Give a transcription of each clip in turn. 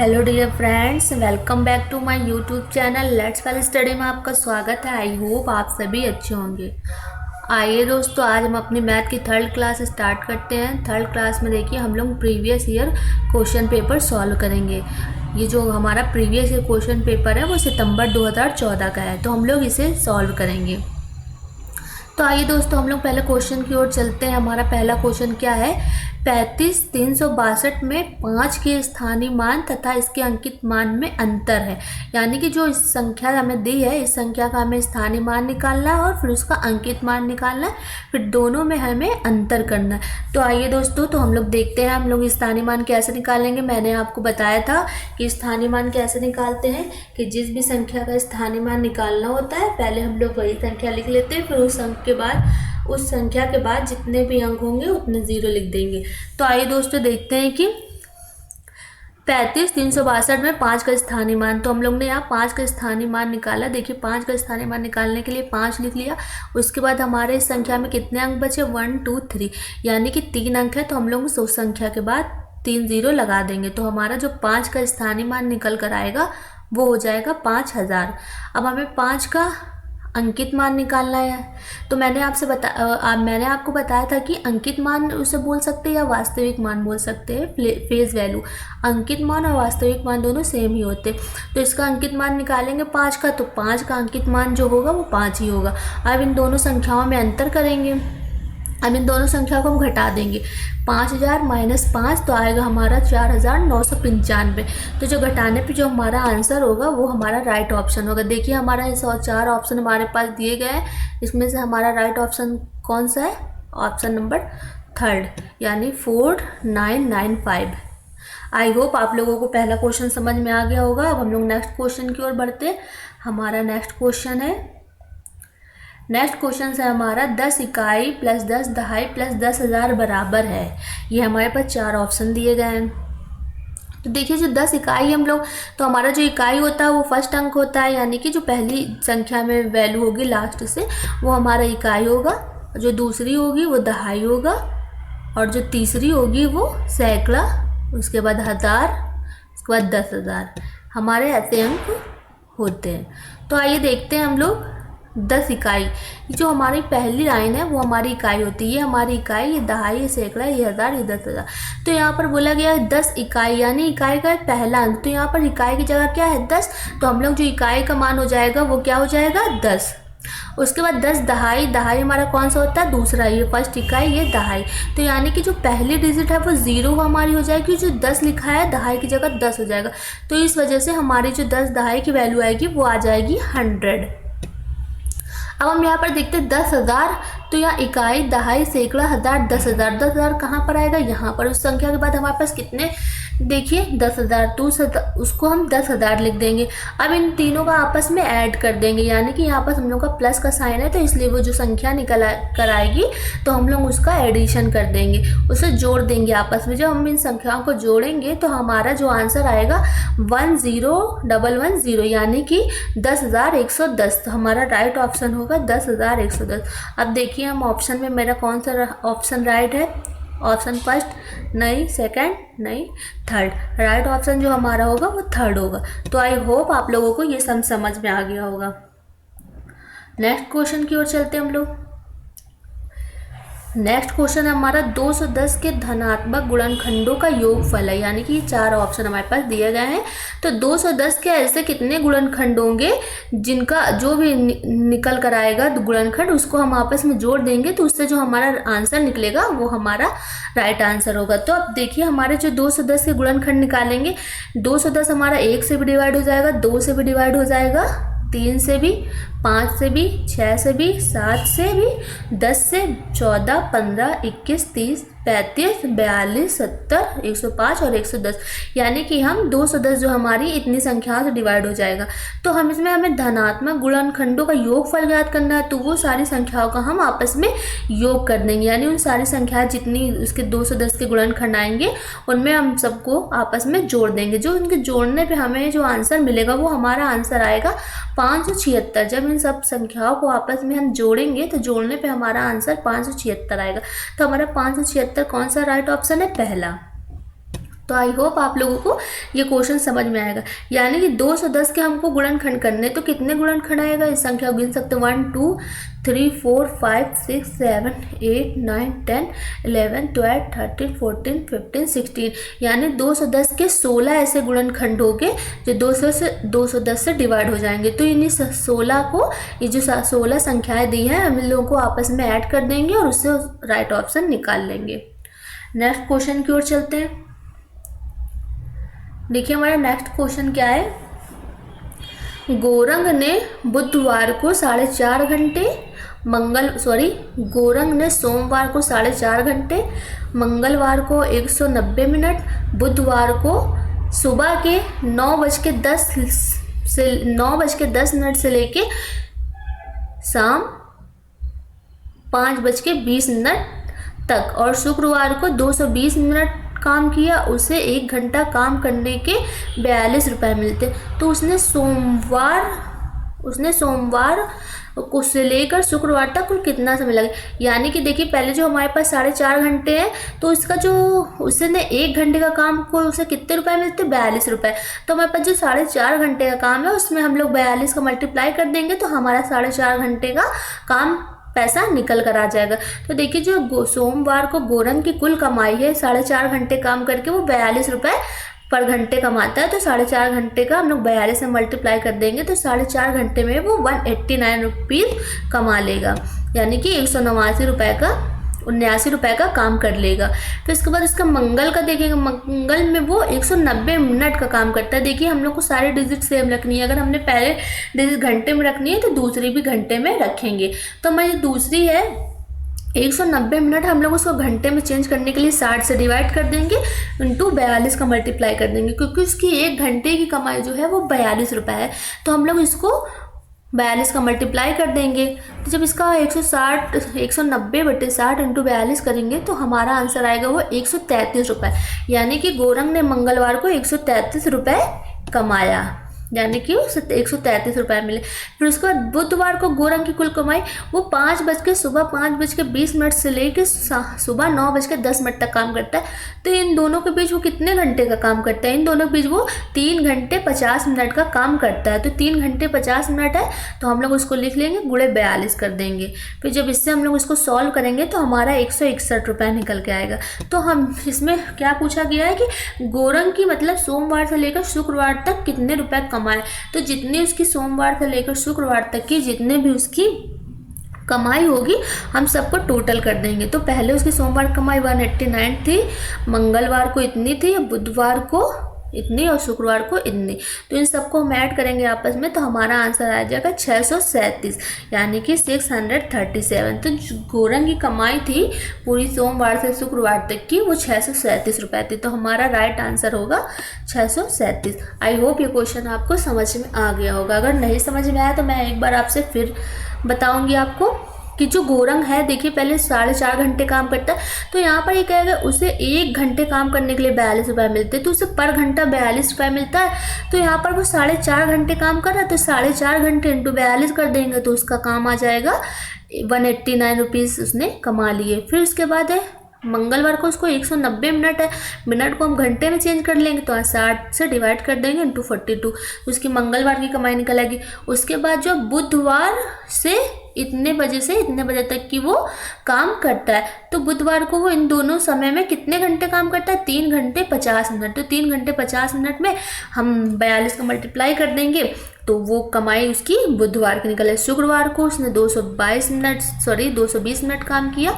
Hello dear friends, welcome back to my YouTube channel let's well study में आपका स्वागत है। आई होप आप सभी अच्छे होंगे। आइए दोस्तों, आज हम अपनी मैथ की थर्ड क्लास स्टार्ट करते हैं। थर्ड क्लास में देखिए हम लोग previous year question paper solve करेंगे। ये जो हमारा प्रीवियस ईयर क्वेश्चन पेपर है वो सितंबर 2014 का है, तो हम लोग इसे सॉल्व करेंगे। तो आइए दोस्तों, हम लोग पहले क्वेश्चन की ओर चलते हैं। हमारा पहला क्वेश्चन क्या है, 35,362 में 5 के स्थानीय मान तथा इसके अंकित मान में अंतर है। यानी कि जो इस संख्या हमें दी है, इस संख्या का हमें स्थानीय मान निकालना है और फिर उसका अंकित मान निकालना है, फिर दोनों में हमें अंतर करना है। तो आइए दोस्तों, तो हम लोग देखते हैं हम लोग स्थानीय मान कैसे निकालेंगे। मैंने आपको बताया था कि स्थानीय मान कैसे निकालते हैं, कि जिस भी संख्या का स्थानीय मान निकालना होता है पहले हम लोग वही संख्या लिख लेते हैं, फिर उस अंक के बाद उस संख्या के बाद जितने भी अंक होंगे उतने जीरो लिख देंगे। तो आइए दोस्तों देखते हैं कि 35,362 में 5 का स्थानीय मान, तो हम लोग ने यहाँ 5 का स्थानीय मान निकाला। देखिए 5 का स्थानीय मान निकालने के लिए 5 लिख लिया। उसके बाद हमारे इस संख्या में कितने अंक बचे, 1 2 3, यानी कि 3 अंक है, तो हम लोग उस संख्या के बाद 3 जीरो लगा देंगे। तो हमारा जो 5 का स्थानीय मान निकल कर आएगा वो हो जाएगा 5,000। अब हमें 5 का अंकित मान निकालना है। तो मैंने आपको बताया था कि अंकित मान उसे बोल सकते हैं या वास्तविक मान बोल सकते हैं, फेस वैल्यू। अंकित मान और वास्तविक मान दोनों सेम ही होते। तो इसका अंकित मान निकालेंगे 5 का, तो 5 का अंकित मान जो होगा वो 5 ही होगा। अब इन दोनों संख्याओं में अंतर करेंगे। अब इन दोनों संख्याओं को हम घटा देंगे। 5,000 माइनस 5 तो आएगा हमारा 4,995। तो जो घटाने पे जो हमारा आंसर होगा वो हमारा राइट ऑप्शन होगा। देखिए हमारा ये 4 ऑप्शन हमारे पास दिए गए हैं, इसमें से हमारा राइट ऑप्शन कौन सा है, ऑप्शन नंबर 3 यानी 4995। आई होप आप लोगों को पहला क्वेश्चन समझ में आ गया होगा। अब हम लोग नेक्स्ट क्वेश्चन की ओर बढ़ते हैं। हमारा नेक्स्ट क्वेश्चन है हमारा 10 इकाई प्लस 10 दहाई प्लस 10,000 बराबर है। ये हमारे पास 4 ऑप्शन दिए गए हैं। तो देखिए जो 10 इकाई हम लोग, तो हमारा जो इकाई होता है वो फर्स्ट अंक होता है, यानी कि जो पहली संख्या में वैल्यू होगी लास्ट से वो हमारा इकाई होगा, जो दूसरी होगी वो दहाई होगा, और जो तीसरी होगी वो सैकड़ा, उसके बाद 1000, उसके बाद 10,000। हमारे ऐसे अंक होते हैं। तो आइए देखते हैं हम लोग 10 इकाई। जो हमारी पहली लाइन है वो हमारी इकाई होती है। ये हमारी इकाई, ये दहाई, ये सैकड़ा, ये 1000, ये 10,000। तो यहाँ पर बोला गया है 10 इकाई, यानी इकाई का पहला अंक। तो यहाँ पर इकाई की जगह क्या है, 10। तो हम लोग जो इकाई का मान हो जाएगा वो क्या हो जाएगा, 10। उसके बाद 10 दहाई, दहाई हमारा कौन सा होता है, दूसरा, ये फर्स्ट इकाई, ये दहाई। तो यानी कि जो पहली डिजिट है वो 0 हमारी हो जाएगी, जो 10 लिखा है दहाई की जगह 10 हो जाएगा। तो इस वजह से हमारी जो 10 दहाई की वैल्यू आएगी वो आ जाएगी 100। अब हम यहाँ पर देखते हैं 10,000। तो यहाँ इकाई, दहाई, सैकड़ा, 1000, 10,000। 10,000 कहाँ पर आएगा, यहाँ पर। उस संख्या के बाद हमारे पास कितने, देखिए 10,000, तो उसको हम 10,000 लिख देंगे। अब इन तीनों का आपस में ऐड कर देंगे, यानी कि यहाँ पर हम लोग का प्लस का साइन है, तो इसलिए वो जो संख्या निकल कर आएगी तो हम लोग उसका एडिशन कर देंगे, उसे जोड़ देंगे आपस में। जब हम इन संख्याओं को जोड़ेंगे तो हमारा जो आंसर आएगा 10,110, यानी कि 10,110। तो हमारा राइट ऑप्शन होगा 10,110। अब देखिए हम ऑप्शन में मेरा कौन सा ऑप्शन राइट है, ऑप्शन फर्स्ट नहीं, सेकंड नहीं, थर्ड। राइट ऑप्शन जो हमारा होगा वो थर्ड होगा। तो आई होप आप लोगों को ये सब समझ में आ गया होगा। नेक्स्ट क्वेश्चन की ओर चलते हैं हम लोग। नेक्स्ट क्वेश्चन है हमारा 210 के धनात्मक गुणनखंडों का योगफल है, यानी कि 4 ऑप्शन हमारे पास दिए गए हैं। तो 210 के ऐसे कितने गुणनखंड होंगे जिनका जो भी निकल कर आएगा गुणनखंड, उसको हम आपस में जोड़ देंगे, तो उससे जो हमारा आंसर निकलेगा वो हमारा राइट आंसर होगा। तो अब देखिए हमारे जो 210 के गुणनखंड निकालेंगे, 210 हमारा 1 से भी डिवाइड हो जाएगा, 2 से भी डिवाइड हो जाएगा, 3 से भी, 5 से भी, 6 से भी, 7 से भी, 10 से, 14, 15, 21, 30, 35, 42, 70, 105 और 110, यानी कि हम 210 जो हमारी इतनी संख्याओं से डिवाइड हो जाएगा। तो हम इसमें हमें धनात्मक गुणनखंडों का योगफल ज्ञात करना है, तो वो सारी संख्याओं का हम आपस में योग कर देंगे, यानी उन सारी संख्याएं जितनी उसके 210 के गुणनखंड आएंगे उनमें हम सबको आपस में जोड़ देंगे। जो उनके जोड़ने पे हमें जो आंसर मिलेगा वो हमारा आंसर आएगा 576। जब इन सब संख्याओं को आपस में हम जोड़ेंगे तो जोड़ने पे हमारा आंसर 576 आएगा। तो हमारा 576 कौन सा राइट ऑप्शन है, पहला। तो आई होप आप लोगों को ये क्वेश्चन समझ में आएगा। यानी कि 210 के हमको गुणनखंड करने, तो कितने गुणनखंड आएगा इस संख्या को गिन सकते हैं 1 2 3 4 5 6 7 8 9 10 11 12 13 14 15 16, यानी 210 के 16 ऐसे गुणनखंड होंगे जो 210 से डिवाइड हो जाएंगे। तो इन्हीं 16 को, ये जो 16 संख्याएं दी हैं हम इन लोगों को आपस में ऐड कर देंगे और उससे राइट ऑप्शन निकाल लेंगे। नेक्स्ट क्वेश्चन की ओर चलते हैं। देखिए हमारा नेक्स्ट क्वेश्चन क्या है। गोरंग ने बुधवार को 4.5 घंटे, गोरंग ने सोमवार को 4.5 घंटे, मंगलवार को 190 मिनट, बुधवार को सुबह के 9:10 से लेके शाम 5:20 तक, और शुक्रवार को 220 मिनट काम किया, उसे 1 घंटा काम करने के 42 रुपये मिलते। तो उसने सोमवार को से लेकर शुक्रवार तक कुल कितना समय लगे। यानी कि देखिए पहले जो हमारे पास 4.5 घंटे है, तो इसका जो उसने 1 घंटे का काम को उसे कितने रुपए मिलते, 42 रुपये। तो हमारे पास जो 4.5 घंटे का काम है उसमें हम लोग 42 का मल्टीप्लाई कर देंगे तो हमारा 4.5 घंटे का काम पैसा निकल कर आ जाएगा। तो देखिए जो सोमवार को गोरंग की कुल कमाई है 4.5 घंटे काम करके वो 42 रुपये पर घंटे कमाता है। तो 4.5 घंटे का हम लोग 42 से मल्टीप्लाई कर देंगे तो 4.5 घंटे में वो 189 रुपीज़ कमा लेगा, यानी कि 79 रुपये का काम कर लेगा। फिर इसके बाद इसका मंगल का देखेंगे। मंगल में वो 190 मिनट का काम करता है। देखिए हम लोग को सारे डिजिट सेम रखनी है। अगर हमने पहले डिजिट घंटे में रखनी है तो दूसरी भी घंटे में रखेंगे। तो हमारी दूसरी है 190 मिनट, हम लोग उसको घंटे में चेंज करने के लिए 60 से डिवाइड कर देंगे इंटू 42 का मल्टीप्लाई कर देंगे, क्योंकि उसकी 1 घंटे की कमाई जो है वो 42 रुपये है। तो हम लोग इसको 42 का मल्टीप्लाई कर देंगे। तो जब इसका 190/60 इंटू 42 करेंगे तो हमारा आंसर आएगा वो 133 रुपये, यानी कि गोरंग ने मंगलवार को 133 रुपये कमाया, यानी कि 133 रुपये मिले। फिर उसके बाद बुधवार को गोरंग की कुल कमाई वो 5:20 से लेकर सुबह 9:10 तक काम करता है। तो इन दोनों के बीच वो कितने घंटे का काम करता है, इन दोनों के बीच वो 3 घंटे 50 मिनट का काम करता है। तो 3 घंटे 50 मिनट है तो हम लोग उसको लिख लेंगे, गुणे 42 कर देंगे। फिर जब इससे हम लोग इसको सॉल्व करेंगे तो हमारा 161 रुपये निकल के आएगा। तो हम इसमें क्या पूछा गया है कि गोरंग की मतलब सोमवार से लेकर शुक्रवार तक कितने रुपए कमाए। तो जितनी उसकी सोमवार से लेकर शुक्रवार तक की जितने भी उसकी कमाई होगी हम सबको टोटल कर देंगे। तो पहले उसकी सोमवार कमाई 189 थी, मंगलवार को इतनी थी, बुधवार को इतनी और शुक्रवार को इतनी। तो इन सबको हम ऐड करेंगे आपस में तो हमारा आंसर आ जाएगा 637, यानी कि 637। तो गोरंग की कमाई थी पूरी सोमवार से शुक्रवार तक की वो 637 रुपये थी। तो हमारा राइट आंसर होगा 637। आई होप ये क्वेश्चन आपको समझ में आ गया होगा। अगर नहीं समझ में आया तो मैं एक बार आपसे फिर बताऊंगी आपको कि जो गोरंग है देखिए पहले 4.5 घंटे काम करता है। तो यहाँ पर ये कहेगा उसे 1 घंटे काम करने के लिए 42 रुपये मिलते हैं, तो उसे पर घंटा 42 रुपये मिलता है। तो यहाँ पर वो 4.5 घंटे काम कर रहा है तो 4.5 घंटे इंटू 42 कर देंगे तो उसका काम आ जाएगा 189 रुपीज़ उसने कमा लिए। फिर उसके बाद है मंगलवार को उसको 190 मिनट है, मिनट को हम घंटे में चेंज कर लेंगे तो 60 से डिवाइड कर देंगे इंटू 42, उसकी मंगलवार की कमाई निकल आएगी। उसके बाद जो बुधवार से इतने बजे से इतने बजे तक की वो काम करता है, तो बुधवार को वो इन दोनों समय में कितने घंटे काम करता है, 3 घंटे 50 मिनट। तो 3 घंटे 50 मिनट में हम 42 का मल्टीप्लाई कर देंगे तो वो कमाई उसकी बुधवार की निकले। शुक्रवार को उसने 220 मिनट काम किया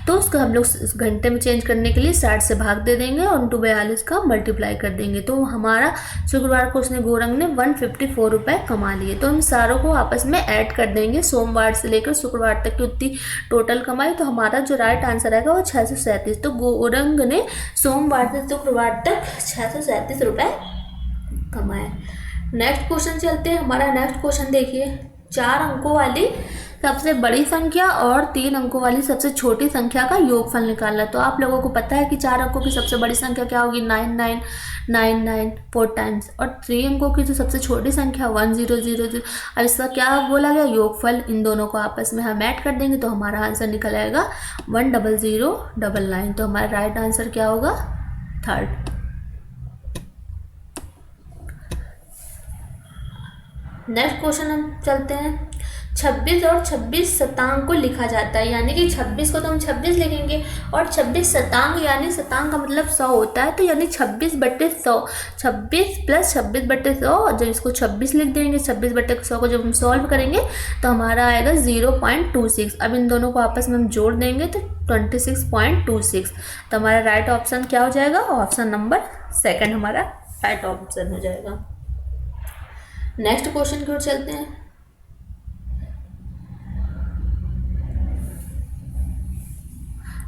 तो उसको हम लोग घंटे में चेंज करने के लिए 60 से भाग दे देंगे और इंटू 42 का मल्टीप्लाई कर देंगे। तो हमारा शुक्रवार को उसने गोरंग ने 154 रुपये कमा लिए। तो हम सारों को आपस में ऐड कर देंगे, सोमवार से लेकर शुक्रवार तक की उतनी टोटल कमाई। तो हमारा जो राइट आंसर आएगा वो 637। तो गोरंग ने सोमवार से शुक्रवार तक 637 रुपये कमाए। नेक्स्ट क्वेश्चन चलते हैं। हमारा नेक्स्ट क्वेश्चन देखिए, 4 अंकों वाली सबसे बड़ी संख्या और 3 अंकों वाली सबसे छोटी संख्या का योगफल निकालना। तो आप लोगों को पता है कि 4 अंकों की सबसे बड़ी संख्या क्या होगी, 9999 4 टाइम्स, और 3 अंकों की जो सबसे छोटी संख्या 1000। अब इसका क्या बोला गया, योगफल। इन दोनों को आपस में हम ऐड कर देंगे तो हमारा आंसर निकल आएगा 10099। तो हमारा राइट आंसर क्या होगा, 3rd। नेक्स्ट क्वेश्चन हम चलते हैं। 26 और 26 शतांक को लिखा जाता है, यानी कि 26 को तो हम 26 लिखेंगे और 26 शतांक, यानी शतांक का मतलब 100 होता है, तो यानी 26/100, 26 + 26/100, जब इसको 26 लिख देंगे, 26/100 को जब हम सॉल्व करेंगे तो हमारा आएगा 0.26। अब इन दोनों को आपस में हम जोड़ देंगे तो 26.26। तो हमारा राइट ऑप्शन क्या हो जाएगा? ऑप्शन नंबर सेकंड हमारा राइट ऑप्शन हो जाएगा। नेक्स्ट क्वेश्चन की ओर चलते हैं।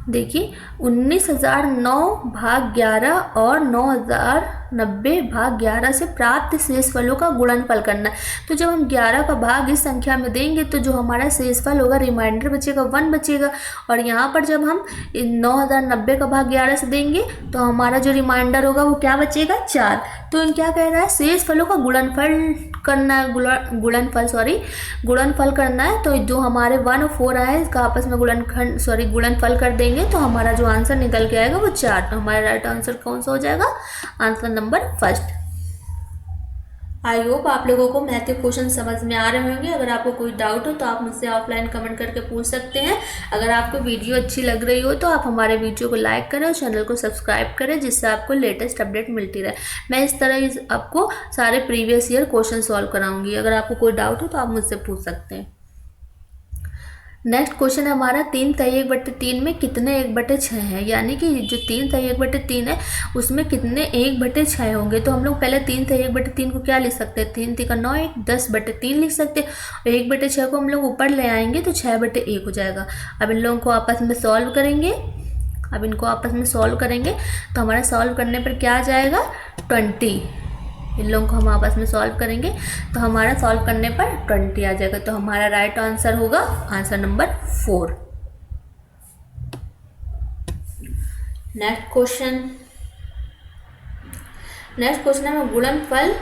देखिए 19,009 भाग 11 और 9,090 भाग 11 से प्राप्त शेषफलों का गुणनफल करना है। तो जब हम 11 का भाग इस संख्या में देंगे तो जो हमारा शेषफल होगा, रिमाइंडर बचेगा 1 बचेगा, और यहाँ पर जब हम 9,090 का भाग 11 से देंगे तो हमारा जो रिमाइंडर होगा वो क्या बचेगा? 4। तो इन क्या कह रहा है? शेषफलों का गुणनफल करना है, गुणनफल करना है। तो जो हमारे 1 और 4 आए इसका आपस में गुणनफल कर देंगे तो हमारा जो आंसर निकल के आएगा वो 4। तो हमारा राइट आंसर कौन सा हो जाएगा? Answer number first. I hope आप लोगों को मैथ के क्वेश्चन समझ में आ रहे होंगे। अगर आपको कोई डाउट हो तो आप मुझसे ऑफलाइन कमेंट करके पूछ सकते हैं। अगर आपको वीडियो अच्छी लग रही हो तो आप हमारे वीडियो को लाइक करें और चैनल को सब्सक्राइब करें, जिससे आपको लेटेस्ट अपडेट मिलती रहे। मैं इस तरह आपको सारे प्रीवियस ईयर क्वेश्चन सॉल्व कराऊंगी। अगर आपको कोई डाउट हो तो आप मुझसे पूछ सकते हैं। नेक्स्ट क्वेश्चन है हमारा 3/1/3 में कितने 1/6 हैं, यानी कि जो 3/1/3 है उसमें कितने 1/6 होंगे। तो हम लोग पहले 3/1/3 को क्या लिख सकते हैं? 3 × 9 = 10/3 लिख सकते हैं, और 1/6 को हम लोग ऊपर ले आएंगे तो 6/1 हो जाएगा। अब इन लोगों को आपस में सॉल्व करेंगे। तो हमारा सॉल्व करने पर क्या आ जाएगा? 20। इन लोगों को हम आपस में सॉल्व करेंगे तो हमारा सॉल्व करने पर 20 आ जाएगा। तो हमारा राइट आंसर होगा आंसर नंबर 4। नेक्स्ट क्वेश्चन है गुणनफल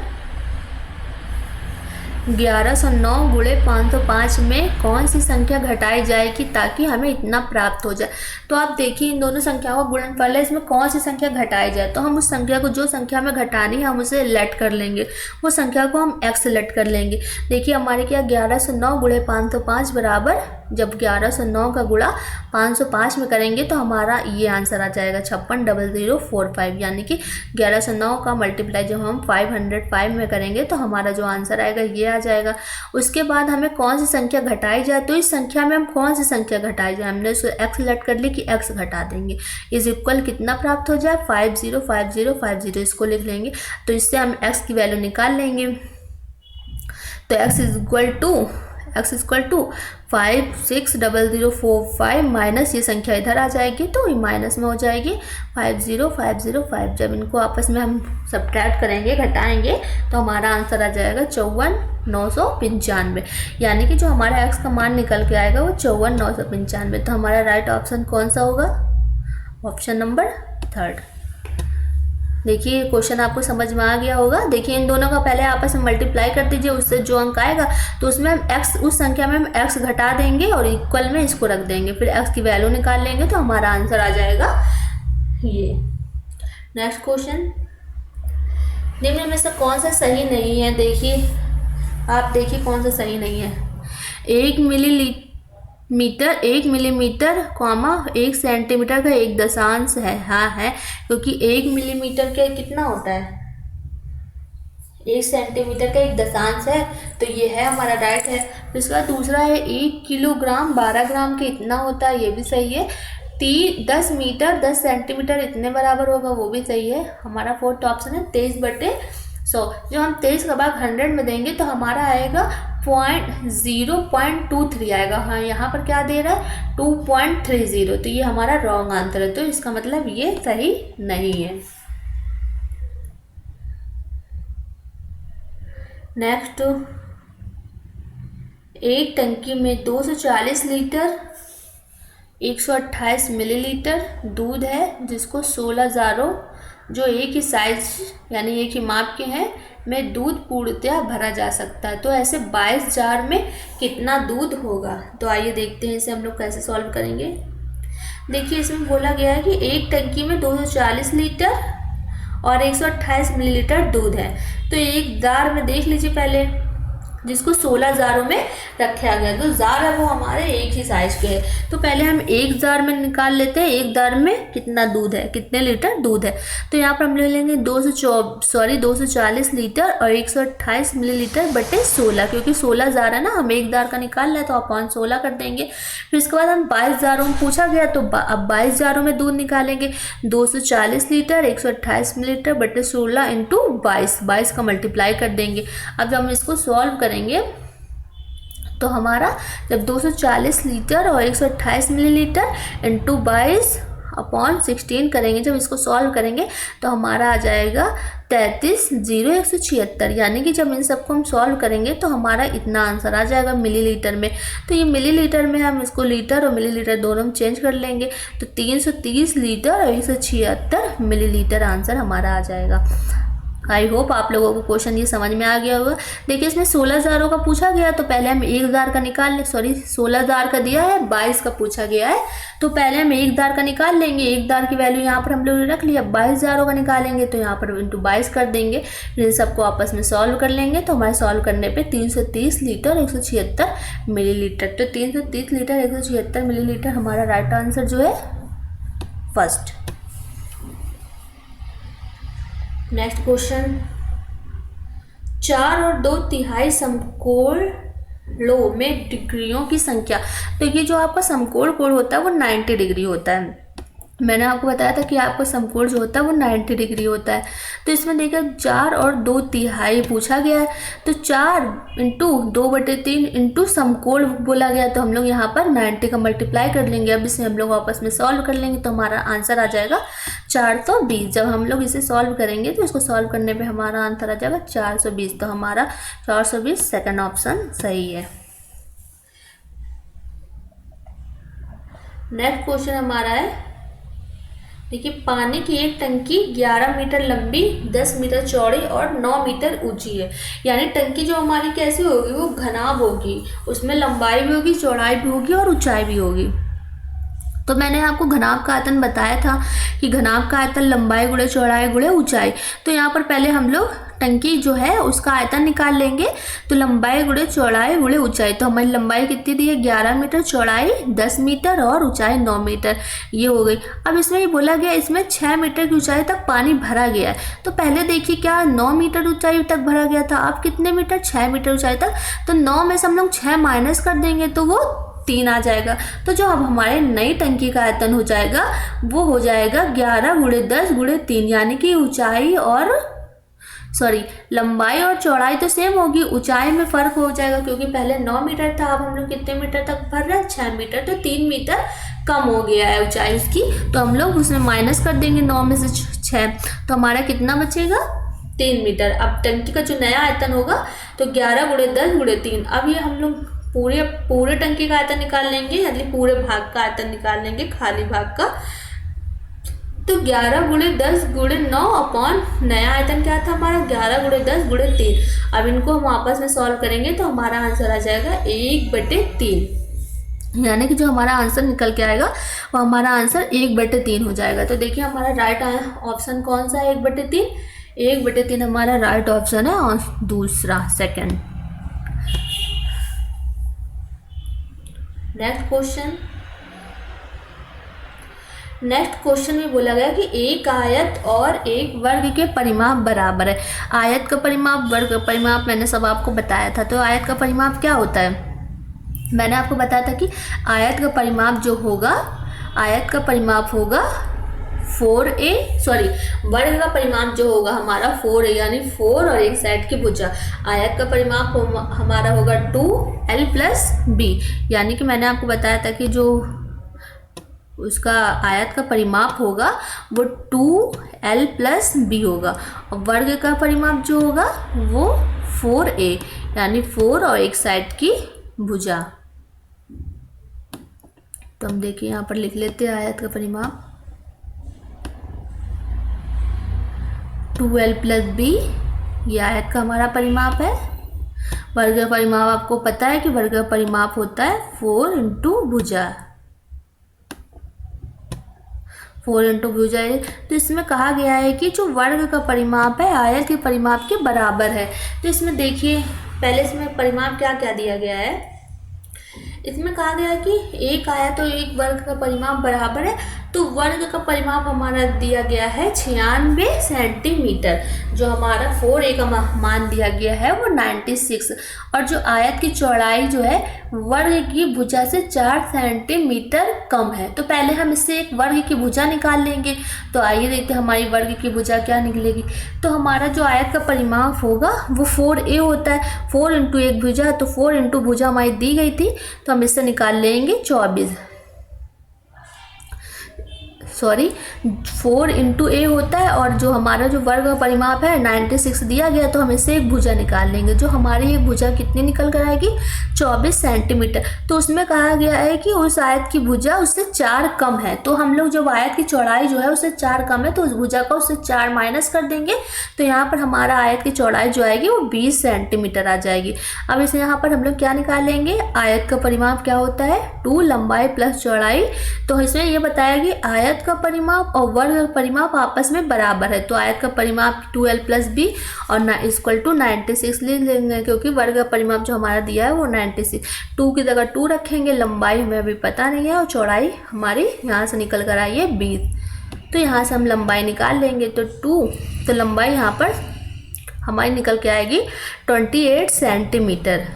1109 × 505 में कौन सी संख्या घटाई जाएगी ताकि हमें इतना प्राप्त हो जाए। तो आप देखिए इन दोनों संख्याओं का गुणनफल है, इसमें कौन सी संख्या घटाई जाए। तो हम उस संख्या को, जो संख्या में घटानी है हम उसे लेट कर लेंगे, वो संख्या को हम x सेलेक्ट कर लेंगे। देखिए हमारे क्या 1109 × 505 बराबर, जब 1109 का गुणा 505 में करेंगे तो हमारा ये आंसर आ जाएगा 560045, यानी कि 1109 का मल्टीप्लाई जब हम 505 में करेंगे तो हमारा जो आंसर आएगा ये आ जाएगा। उसके बाद हमें कौन सी संख्या घटाई जाए, तो इस संख्या में हम कौन सी संख्या घटाई जाए, हमने उसको x सेलेक्ट कर ली कि x घटा देंगे। इज इक्वल कितना प्राप्त हो जाए? 505050, इसको लिख लेंगे। तो इससे हम x की वैल्यू निकाल लेंगे। तो x इक्वल टू 560045 माइनस ये संख्या इधर आ जाएगी तो ये माइनस में हो जाएगी 50505। जब इनको आपस में हम सब्ट्रैक्ट करेंगे, घटाएंगे, तो हमारा आंसर आ जाएगा 54,995, यानी कि जो हमारा x का मान निकल के आएगा वो 54,995। तो हमारा राइट ऑप्शन कौन सा होगा? Option number 3। देखिए क्वेश्चन आपको समझ में आ गया होगा। देखिए इन दोनों का पहले आपस में मल्टीप्लाई कर दीजिए, उससे जो अंक आएगा तो उसमें हम x, उस संख्या में हम x घटा देंगे और इक्वल में इसको रख देंगे, फिर x की वैल्यू निकाल लेंगे तो हमारा आंसर आ जाएगा ये। नेक्स्ट क्वेश्चन, निम्न में से कौन सा सही नहीं है? देखिए आप देखिए कौन सा सही नहीं है। 1 मिलीमीटर, 1 सेंटीमीटर का 1 दशांश है। हाँ है, क्योंकि 1 मिलीमीटर के कितना होता है? 1 सेंटीमीटर का 1 दशांश है, तो ये है हमारा राइट है। इसका दूसरा है 1 किलोग्राम 12 ग्राम के इतना होता है, ये भी सही है। 10 मीटर 10 सेंटीमीटर इतने बराबर होगा, वो भी सही है। हमारा फोर्थ ऑप्शन है 23/100। जो हम 23 का भाग 100 में देंगे तो हमारा आएगा 0.23 आएगा। हाँ यहाँ पर क्या दे रहा है? 2.30, तो ये हमारा रॉन्ग आंसर है, तो इसका मतलब ये सही नहीं है। नेक्स्ट, एक टंकी में 240 लीटर 128 मिलीलीटर दूध है, जिसको 16 जारों जो एक ही साइज यानी एक ही माप के हैं में दूध पूर्णतया भरा जा सकता है। तो ऐसे 22 जार में कितना दूध होगा? तो आइए देखते हैं इसे हम लोग कैसे सॉल्व करेंगे। देखिए इसमें बोला गया है कि एक टंकी में 240 लीटर और 128 मिलीलीटर दूध है। तो एक जार में देख लीजिए पहले, जिसको 16 जारों में रखा गया। जो जार है वो हमारे एक ही साइज के है। तो पहले हम एक जार में निकाल लेते हैं, एक जार में कितना दूध है, कितने लीटर दूध है। तो यहाँ पर हम ले लेंगे 240 लीटर और 128 मिलीलीटर बटे 16, क्योंकि 16 जार है ना, हम एक जार का निकाल रहे तो अपॉन 16 कर देंगे। फिर इसके बाद हम 22 जारों में पूछा गया तो अब 22 जारों में दूध निकालेंगे। 240 लीटर 128 मिलीलीटर बटे 16 इंटू 22 का मल्टीप्लाई कर देंगे। अब जब हम इसको सॉल्व करेंगे तो हमारा जब 240 लीटर और 128 मिलीलीटर इंटू 22 अपॉन 16 करेंगे, जब इसको सॉल्व करेंगे तो हमारा आ जाएगा 33,176। यानी कि जब इन सबको हम सॉल्व करेंगे तो हमारा इतना आंसर आ जाएगा मिलीलीटर में। तो ये मिलीलीटर में हम इसको लीटर और मिलीलीटर दोनों में चेंज कर लेंगे, तो 330 लीटर और 176 मिलीलीटर आंसर हमारा आ जाएगा। आई होप आप लोगों को क्वेश्चन ये समझ में आ गया होगा। देखिए इसमें 16 जारों का पूछा गया तो पहले हम एक जार का निकाल लें, 16 जार का दिया है, 22 का पूछा गया है, तो पहले हम एक जार का निकाल लेंगे। एक जार की वैल्यू यहाँ पर हम लोग ने रख लिया। 22 जारों का निकालेंगे तो यहाँ पर इंटू 22 कर देंगे। फिर इन सबको आपस में सॉल्व कर लेंगे तो हमारे सॉल्व करने पर 330 लीटर 176 मिलीलीटर। तो 330 लीटर 176 मिलीलीटर हमारा राइट आंसर जो है फर्स्ट। नेक्स्ट क्वेश्चन, 4 और 2/3 समकोणों में डिग्रियों की संख्या। तो ये जो आपका समकोण कोण होता है वो 90 डिग्री होता है। मैंने आपको बताया था कि आपका समकोण जो होता है वो 90 डिग्री होता है। तो इसमें देखिए 4 और 2/3 पूछा गया है, तो 4 इंटू 2/3 इंटू समकोण बोला गया, तो हम लोग यहाँ पर 90 का मल्टीप्लाई कर लेंगे। अब इसे हम लोग आपस में सॉल्व कर लेंगे तो हमारा आंसर आ जाएगा 420। जब हम लोग इसे सॉल्व करेंगे तो इसको सॉल्व करने पे हमारा आंसर आ जाएगा 420। तो हमारा 420 सेकंड ऑप्शन सही है। नेक्स्ट क्वेश्चन हमारा है, देखिए पानी की एक टंकी 11 मीटर लंबी, 10 मीटर चौड़ी और 9 मीटर ऊंची है। यानी टंकी जो हमारी कैसी होगी, वो घनाभ होगी, उसमें लंबाई भी होगी, चौड़ाई भी होगी और ऊंचाई भी होगी। तो मैंने आपको घनाभ का आयतन बताया था कि घनाभ का आयतन लंबाई गुणे चौड़ाई गुणे ऊंचाई। तो यहाँ पर पहले हम लोग टंकी जो है उसका आयतन निकाल लेंगे, तो लंबाई गुणे चौड़ाई गुणे ऊंचाई। तो हमारी लंबाई कितनी दी है 11 मीटर, चौड़ाई 10 मीटर और ऊंचाई 9 मीटर, ये हो गई। अब इसमें ये बोला गया इसमें 6 मीटर की ऊंचाई तक पानी भरा गया है। तो पहले देखिए क्या 9 मीटर ऊंचाई तक भरा गया था, अब कितने मीटर, 6 मीटर ऊंचाई तक। तो 9 में से हम लोग 6 माइनस कर देंगे तो वो 3 आ जाएगा। तो जो अब हमारे नई टंकी का आयतन हो जाएगा वो हो जाएगा 11 गुणे 10 गुणे 3, यानी कि ऊंचाई और लंबाई और चौड़ाई तो सेम होगी, ऊंचाई में फर्क हो जाएगा क्योंकि पहले 9 मीटर था, अब हम लोग कितने मीटर तक भर रहे हैं, 6 मीटर, तो 3 मीटर कम हो गया है ऊंचाई उसकी। तो हम लोग उसमें माइनस कर देंगे 9 में से 6, तो हमारा कितना बचेगा 3 मीटर। अब टंकी का जो नया आयतन होगा तो 11 गुणे 10 गुणे 3। अब ये हम लोग पूरे टंकी का आयतन निकाल लेंगे, यानी पूरे भाग का आयतन निकाल लेंगे, खाली भाग का। तो 11 गुणे 10 गुणे 9 अपॉन नया आयतन क्या था हमारा 11 गुणे 10 गुणे 3। अब इनको हम आपस में सॉल्व करेंगे तो हमारा आंसर आ जाएगा 1/3, यानी कि जो हमारा आंसर निकल के आएगा वो हमारा आंसर 1/3 हो जाएगा। तो देखिए हमारा राइट ऑप्शन कौन सा है 1/3, 1/3 हमारा राइट ऑप्शन है और दूसरा सेकंड। नेक्स्ट क्वेश्चन में बोला गया कि एक आयत और एक वर्ग के परिमाप बराबर है। आयत का परिमाप, वर्ग का परिमाप मैंने सब आपको बताया था। तो आयत का परिमाप क्या होता है, मैंने आपको बताया था कि आयत का परिमाप जो होगा, आयत का परिमाप होगा 4a, वर्ग का परिमाप जो होगा हमारा 4a, यानी 4 और एक साइड की भुजा। आयत का परिमाप हमारा होगा 2l + b, यानी कि मैंने आपको बताया था कि जो उसका आयत का परिमाप होगा वो 2l + b होगा, और वर्ग का परिमाप जो होगा वो 4a, यानी 4 और एक साइड की भुजा। तो हम देखिए यहाँ पर लिख लेते हैं आयत का परिमाप 2l + b, ये आयत का हमारा परिमाप है। वर्ग का परिमाप आपको पता है कि वर्ग का परिमाप होता है 4 × भुजा, 4 × भुजा है। तो इसमें कहा गया है कि जो वर्ग का परिमाप है आयत के परिमाप के बराबर है। तो इसमें देखिए पहले इसमें परिमाप क्या क्या दिया गया है, इसमें कहा गया है कि एक आयत और एक वर्ग का परिमाप बराबर है, तो वर्ग का परिमाप हमारा दिया गया है 96 सेंटीमीटर, जो हमारा 4a का मान दिया गया है वो 96, और जो आयत की चौड़ाई जो है वर्ग की भुजा से 4 सेंटीमीटर कम है। तो पहले हम इससे एक वर्ग की भुजा निकाल लेंगे। तो आइए देखते हैं हमारी वर्ग की भुजा क्या निकलेगी। तो हमारा जो आयत का परिमाप होगा वो 4a होता है, 4 इंटू एक भुजा, तो 4 इंटू भुजा हमारी दी गई थी, तो हम इससे निकाल लेंगे 4 इंटू a होता है, और जो हमारा जो वर्ग का परिमाप है 96 दिया गया, तो हम इससे एक भुजा निकाल लेंगे। जो हमारी एक भुजा कितनी निकल कर आएगी, 24 सेंटीमीटर। तो उसमें कहा गया है कि उस आयत की भुजा उससे 4 कम है, तो हम लोग जब आयत की चौड़ाई जो है उससे 4 कम है, तो उस भुजा को उससे 4 माइनस कर देंगे, तो यहाँ पर हमारा आयत की चौड़ाई जो आएगी वो 20 सेंटीमीटर आ जाएगी। अब इसे यहाँ पर हम लोग क्या निकालेंगे, आयत का परिमाप क्या होता है, 2 लंबाई प्लस चौड़ाई। तो इसमें ये बताया कि आयत का परिमाप और वर्ग का परिमाप आपस में बराबर है, तो आयत का परिमाप 2l प्लस b और इक्वल टू 96 ले लेंगे, क्योंकि वर्ग का परिमाप जो हमारा दिया है वो 96, 2 की जगह 2 रखेंगे, लंबाई हमें अभी पता नहीं है, और चौड़ाई हमारी यहाँ से निकल कर आई है 20, तो यहाँ से हम लंबाई निकाल लेंगे। तो 2, तो लंबाई यहाँ पर हमारी निकल के आएगी 28 सेंटीमीटर।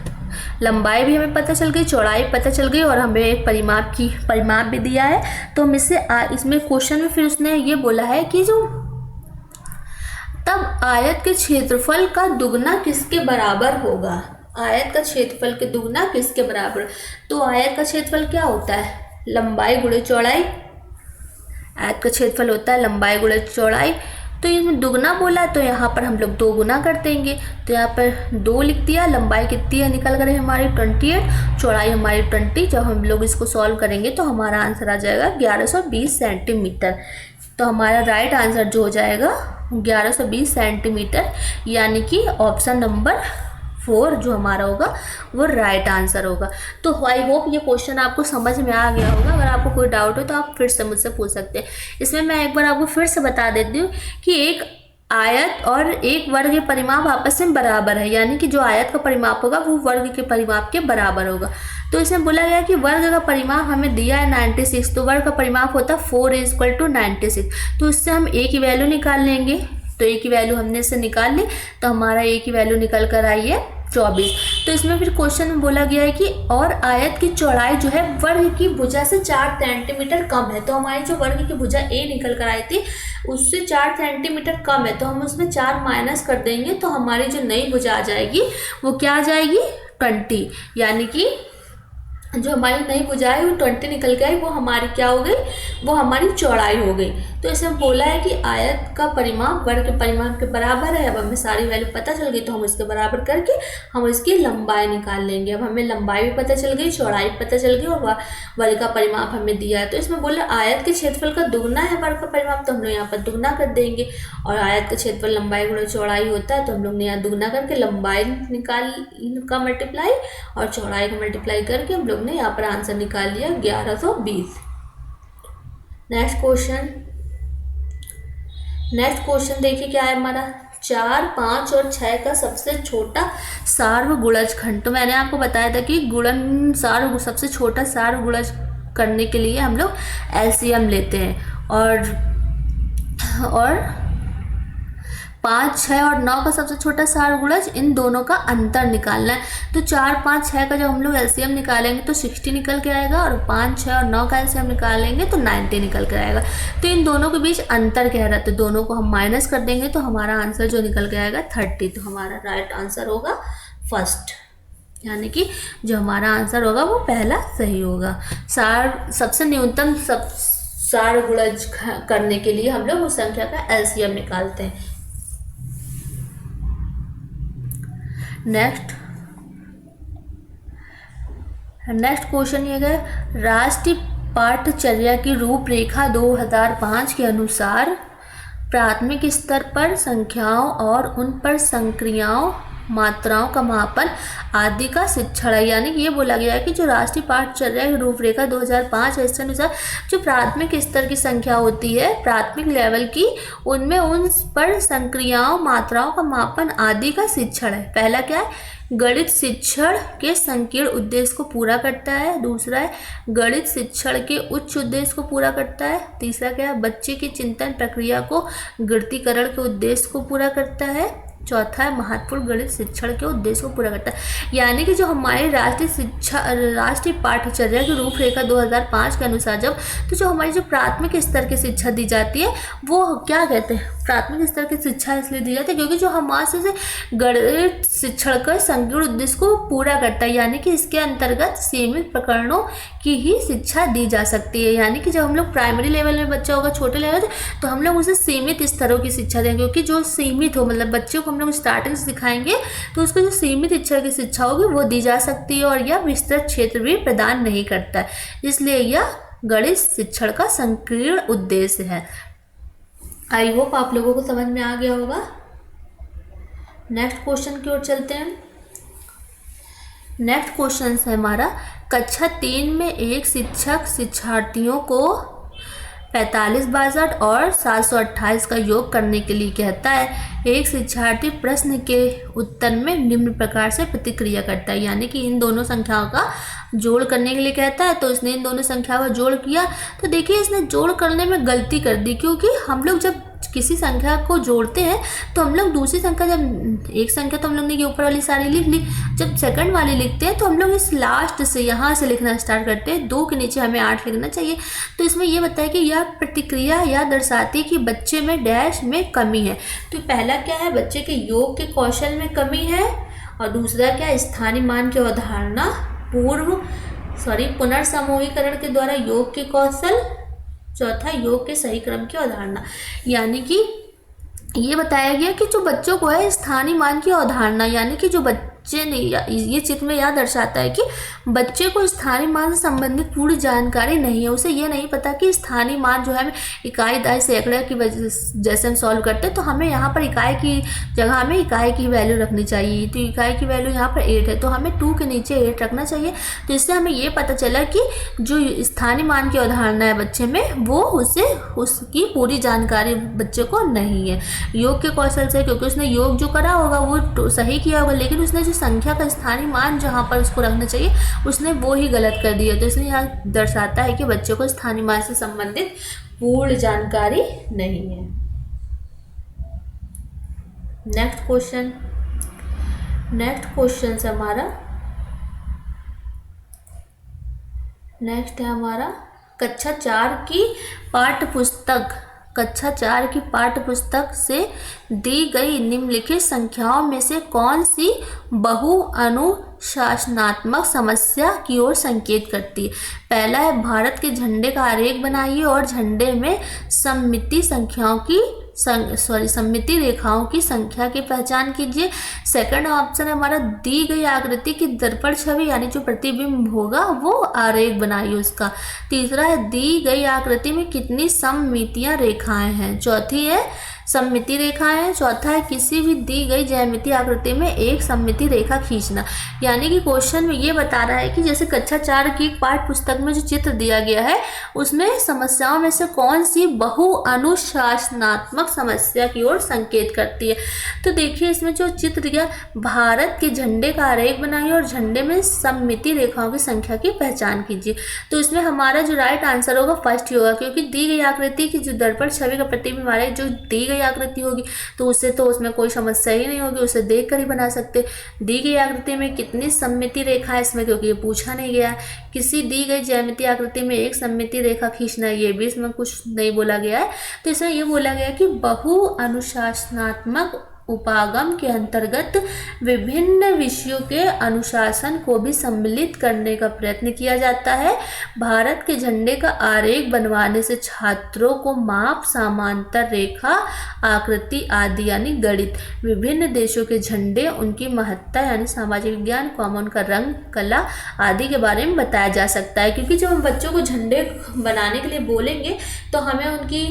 लंबाई भी हमें पता चल गई, चौड़ाई पता चल गई, और हमें एक परिमाप भी दिया है। तो हम इसमें क्वेश्चन में फिर उसने ये बोला है कि जो तब आयत के क्षेत्रफल का दुगना किसके बराबर होगा, आयत का क्षेत्रफल के दुगना किसके बराबर। तो आयत का क्षेत्रफल क्या होता है, लंबाई गुणे चौड़ाई। आयत का क्षेत्रफल होता है लंबाई गुणे चौड़ाई, तो इसमें दुगना बोला, तो यहाँ पर हम लोग 2 गुना कर देंगे, तो यहाँ पर 2 लिख दिया। लंबाई कितनी है निकल कर हमारी 28, चौड़ाई हमारी 20। जब हम लोग इसको सॉल्व करेंगे तो हमारा आंसर आ जाएगा 1120 सेंटीमीटर। तो हमारा राइट आंसर जो हो जाएगा 1120 सेंटीमीटर, यानी कि ऑप्शन नंबर 4 जो हमारा होगा वो राइट आंसर होगा। तो आई होप ये क्वेश्चन आपको समझ में आ गया होगा। अगर आपको कोई डाउट हो तो आप फिर से मुझसे पूछ सकते हैं। इसमें मैं एक बार आपको फिर से बता देती हूँ कि एक आयत और एक वर्ग के परिमाप आपस में बराबर है, यानी कि जो आयत का परिमाप होगा वो वर्ग के परिमाप के बराबर होगा। तो इसमें बोला गया कि वर्ग का परिमाप हमें दिया है 96, तो वर्ग का परिमाप होता है 4 इक्वल टू 96, तो इससे हम a की वैल्यू निकाल लेंगे। तो a की वैल्यू हमने इससे निकाल ली, तो हमारा a की वैल्यू निकल कर आई है 24। तो इसमें फिर क्वेश्चन में बोला गया है कि और आयत की चौड़ाई जो है वर्ग की भुजा से 4 सेंटीमीटर कम है। तो हमारी जो वर्ग की भुजा a निकल कर आई थी उससे 4 सेंटीमीटर कम है, तो हम उसमें 4 माइनस कर देंगे, तो हमारी जो नई भुजा आ जाएगी वो क्या आ जाएगी 20, यानी कि जो हमारी नई भुजा है वो 20 निकल के आई, वो हमारी क्या हो गई, वो हमारी चौड़ाई हो गई। तो इसमें बोला है कि आयत का परिमाप वर्ग के परिमाप के बराबर है। अब हमें सारी वैल्यू पता चल गई, तो हम इसके बराबर करके हम इसकी लंबाई निकाल लेंगे। अब हमें लंबाई भी पता चल गई, चौड़ाई पता चल गई, और वर्ग का परिमाप हमें दिया है। तो इसमें बोला आयत के क्षेत्रफल का दुगना है वर्ग का परिमाप, तो हम लोग यहाँ पर दुगना कर देंगे, और आयत का क्षेत्रफल लंबाई गुणा चौड़ाई होता है, तो हम लोग ने यहाँ दुगना करके लंबाई निकाल का मल्टीप्लाई और चौड़ाई का मल्टीप्लाई करके हम लोग ने यहाँ पर आंसर निकाल लिया 1120। नेक्स्ट क्वेश्चन देखिए क्या है हमारा, 4, 5 और 6 का सबसे छोटा सार्वगुणज खंड। तो मैंने आपको बताया था कि सबसे छोटा सार्वगुणज करने के लिए हम लोग एलसीएम लेते हैं, और 5, 6 और 9 का सबसे छोटा सार्वगुणज, इन दोनों का अंतर निकालना है। तो 4, 5, 6 का जब हम लोग एलसीएम निकालेंगे तो 60 निकल के आएगा, और 5, 6 और 9 का एलसीएम निकालेंगे तो 90 निकल के आएगा। तो इन दोनों के बीच अंतर कह रहा है, तो दोनों को हम माइनस कर देंगे, तो हमारा आंसर जो निकल के आएगा 30। तो हमारा राइट आंसर होगा फर्स्ट, यानी कि जो हमारा आंसर होगा वो पहला सही होगा। सबसे न्यूनतम सार्वगुणज करने के लिए हम लोग उस संख्या का एलसीएम निकालते हैं। नेक्स्ट क्वेश्चन ये गया, राष्ट्रीय पाठ्यचर्या की रूपरेखा 2005 के अनुसार प्राथमिक स्तर पर संख्याओं और उन पर संक्रियाओं मात्राओं का मापन आदि का शिक्षण है। यानी कि ये बोला गया है कि जो राष्ट्रीय पाठ्यचर्या की रूपरेखा 2005 है, इसके अनुसार जो प्राथमिक स्तर की संख्या होती है प्राथमिक लेवल की, उनमें उन पर संक्रियाओं मात्राओं का मापन आदि का शिक्षण है। पहला क्या है, गणित शिक्षण के संकीर्ण उद्देश्य को पूरा करता है। दूसरा है गणित शिक्षण के उच्च उद्देश्य को पूरा करता है। तीसरा क्या है, बच्चे की चिंतन प्रक्रिया को गणितीकरण के उद्देश्य को पूरा करता है। चौथा है महत्वपूर्ण गणित शिक्षण के उद्देश्य को पूरा करता है। यानी कि जो हमारी राष्ट्रीय पाठ्यचर्या की रूपरेखा 2005 के अनुसार जो हमारी जो प्राथमिक स्तर की शिक्षा दी जाती है वो क्या कहते हैं, प्राथमिक स्तर की शिक्षा इसलिए दी जाती है क्योंकि जो हमारे से गणित शिक्षण का संकीर्ण उद्देश्य को पूरा करता है। यानी कि इसके अंतर्गत सीमित प्रकरणों की ही शिक्षा दी जा सकती है। यानी कि जब हम लोग प्राइमरी लेवल में बच्चा होगा, छोटे लेवल तो हम लोग उसे सीमित स्तरों की शिक्षा देंगे, क्योंकि जो सीमित हो मतलब बच्चे को हम लोग स्टार्टिंग से सिखाएंगे तो उसको जो सीमित स्तर की शिक्षा होगी वो दी जा सकती है, और यह विस्तृत क्षेत्र भी प्रदान नहीं करता है, इसलिए यह गणित शिक्षण का संकीर्ण उद्देश्य है। आई होप आप लोगों को समझ में आ गया होगा। नेक्स्ट क्वेश्चन की ओर चलते हैं। नेक्स्ट क्वेश्चन है हमारा, कक्षा 3 में एक शिक्षक शिक्षार्थियों को 45, 62 और 728 का योग करने के लिए कहता है। एक शिक्षार्थी प्रश्न के उत्तर में निम्न प्रकार से प्रतिक्रिया करता है। यानी कि इन दोनों संख्याओं का जोड़ करने के लिए कहता है, तो इसने इन दोनों संख्याओं का जोड़ किया। तो देखिए इसने जोड़ करने में गलती कर दी, क्योंकि हम लोग जब किसी संख्या को जोड़ते हैं तो हम लोग दूसरी संख्या, जब एक संख्या तो हम लोग ने ये ऊपर वाली सारी लिख ली, जब सेकंड वाली लिखते हैं तो हम लोग इस लास्ट से यहाँ से लिखना स्टार्ट करते हैं। 2 के नीचे हमें 8 लिखना चाहिए। तो इसमें यह बताया कि यह प्रतिक्रिया यह दर्शाती है कि बच्चे में डैश में कमी है। तो पहला क्या है, बच्चे के योग के कौशल में कमी है, और दूसरा क्या है, स्थानीय मान की अवधारणा पुनर्समूहीकरण के द्वारा योग के कौशल। चौथा योग के सही क्रम की अवधारणा। यानी कि ये बताया गया कि जो बच्चों को है स्थानीय मान की अवधारणा, यानी कि जो बच्चे ने ये चित्र में यह दर्शाता है कि बच्चे को स्थानीय मान से संबंधित पूरी जानकारी नहीं है। उसे ये नहीं पता कि स्थानीय मान जो है हमें इकाई, दहाई, सैकड़े की जैसे हम सॉल्व करते हैं तो हमें यहाँ पर इकाई की जगह हमें इकाई की वैल्यू रखनी चाहिए। तो इकाई की वैल्यू यहाँ पर 8 है, तो हमें 2 के नीचे 8 रखना चाहिए। तो इससे हमें ये पता चला कि जो स्थानीय मान की अवधारणा है बच्चे में, वो उसकी पूरी जानकारी बच्चे को नहीं है। योग के कौशल से, क्योंकि उसने योग जो करा होगा वो सही किया होगा, लेकिन उसने जो संख्या का स्थानीय मान जहाँ पर उसको रखना चाहिए उसने वो ही गलत कर दिया। तो इसलिए यहाँ दर्शाता है कि बच्चे को स्थानीय मान से संबंधित पूर्ण जानकारी नहीं है। नेक्स्ट क्वेश्चन है हमारा, नेक्स्ट है हमारा कक्षा 4 की पाठ्य पुस्तक से दी गई निम्नलिखित संख्याओं में से कौन सी बहु अनुशासनात्मक समस्या की ओर संकेत करती है। पहला है भारत के झंडे का आरेख बनाइए और झंडे में सममिति रेखाओं की संख्या की पहचान कीजिए। सेकंड ऑप्शन है हमारा, दी गई आकृति की दर्पण छवि यानी जो प्रतिबिंब होगा वो आरेख बनाइए उसका। तीसरा है, दी गई आकृति में कितनी सममितीय रेखाएं हैं। चौथी है सममिति रेखाएं हैं। चौथा है, किसी भी दी गई ज्यामितीय आकृति में एक सममिति रेखा खींचना। यानी कि क्वेश्चन में ये बता रहा है कि जैसे कक्षा 4 की पाठ्य पुस्तक में जो चित्र दिया गया है उसमें समस्याओं में से कौन सी बहु अनुशासनात्मक समस्या की ओर संकेत करती है। तो देखिए इसमें जो चित्र दिया, भारत के झंडे का आरेख बनाइए और झंडे में सममिति रेखाओं की संख्या की पहचान कीजिए। तो इसमें हमारा जो राइट आंसर होगा फर्स्ट ही होगा, क्योंकि दी गई आकृति की जो दर्पण छवि का प्रतिबिंब हमारे जो दी गई आकृति होगी तो उसमें कोई समस्या ही नहीं होगी, उसे देख कर ही बना सकते। दी गई आकृति में कितनी सममिति रेखा है इसमें, क्योंकि ये पूछा नहीं गया। किसी दी गई ज्यामितीय आकृति में एक सममिति रेखा खींचना, ये भी इसमें कुछ नहीं बोला गया है। तो इसमें ये बोला गया कि बहु अनुशासनात्मक उपागम के अंतर्गत विभिन्न विषयों के अनुशासन को भी सम्मिलित करने का प्रयत्न किया जाता है। भारत के झंडे का आरेख बनवाने से छात्रों को माप, समांतर रेखा, आकृति आदि यानी गणित, विभिन्न देशों के झंडे, उनकी महत्ता यानी सामाजिक विज्ञान, कॉमन का रंग, कला आदि के बारे में बताया जा सकता है। क्योंकि जब हम बच्चों को झंडे बनाने के लिए बोलेंगे तो हमें उनकी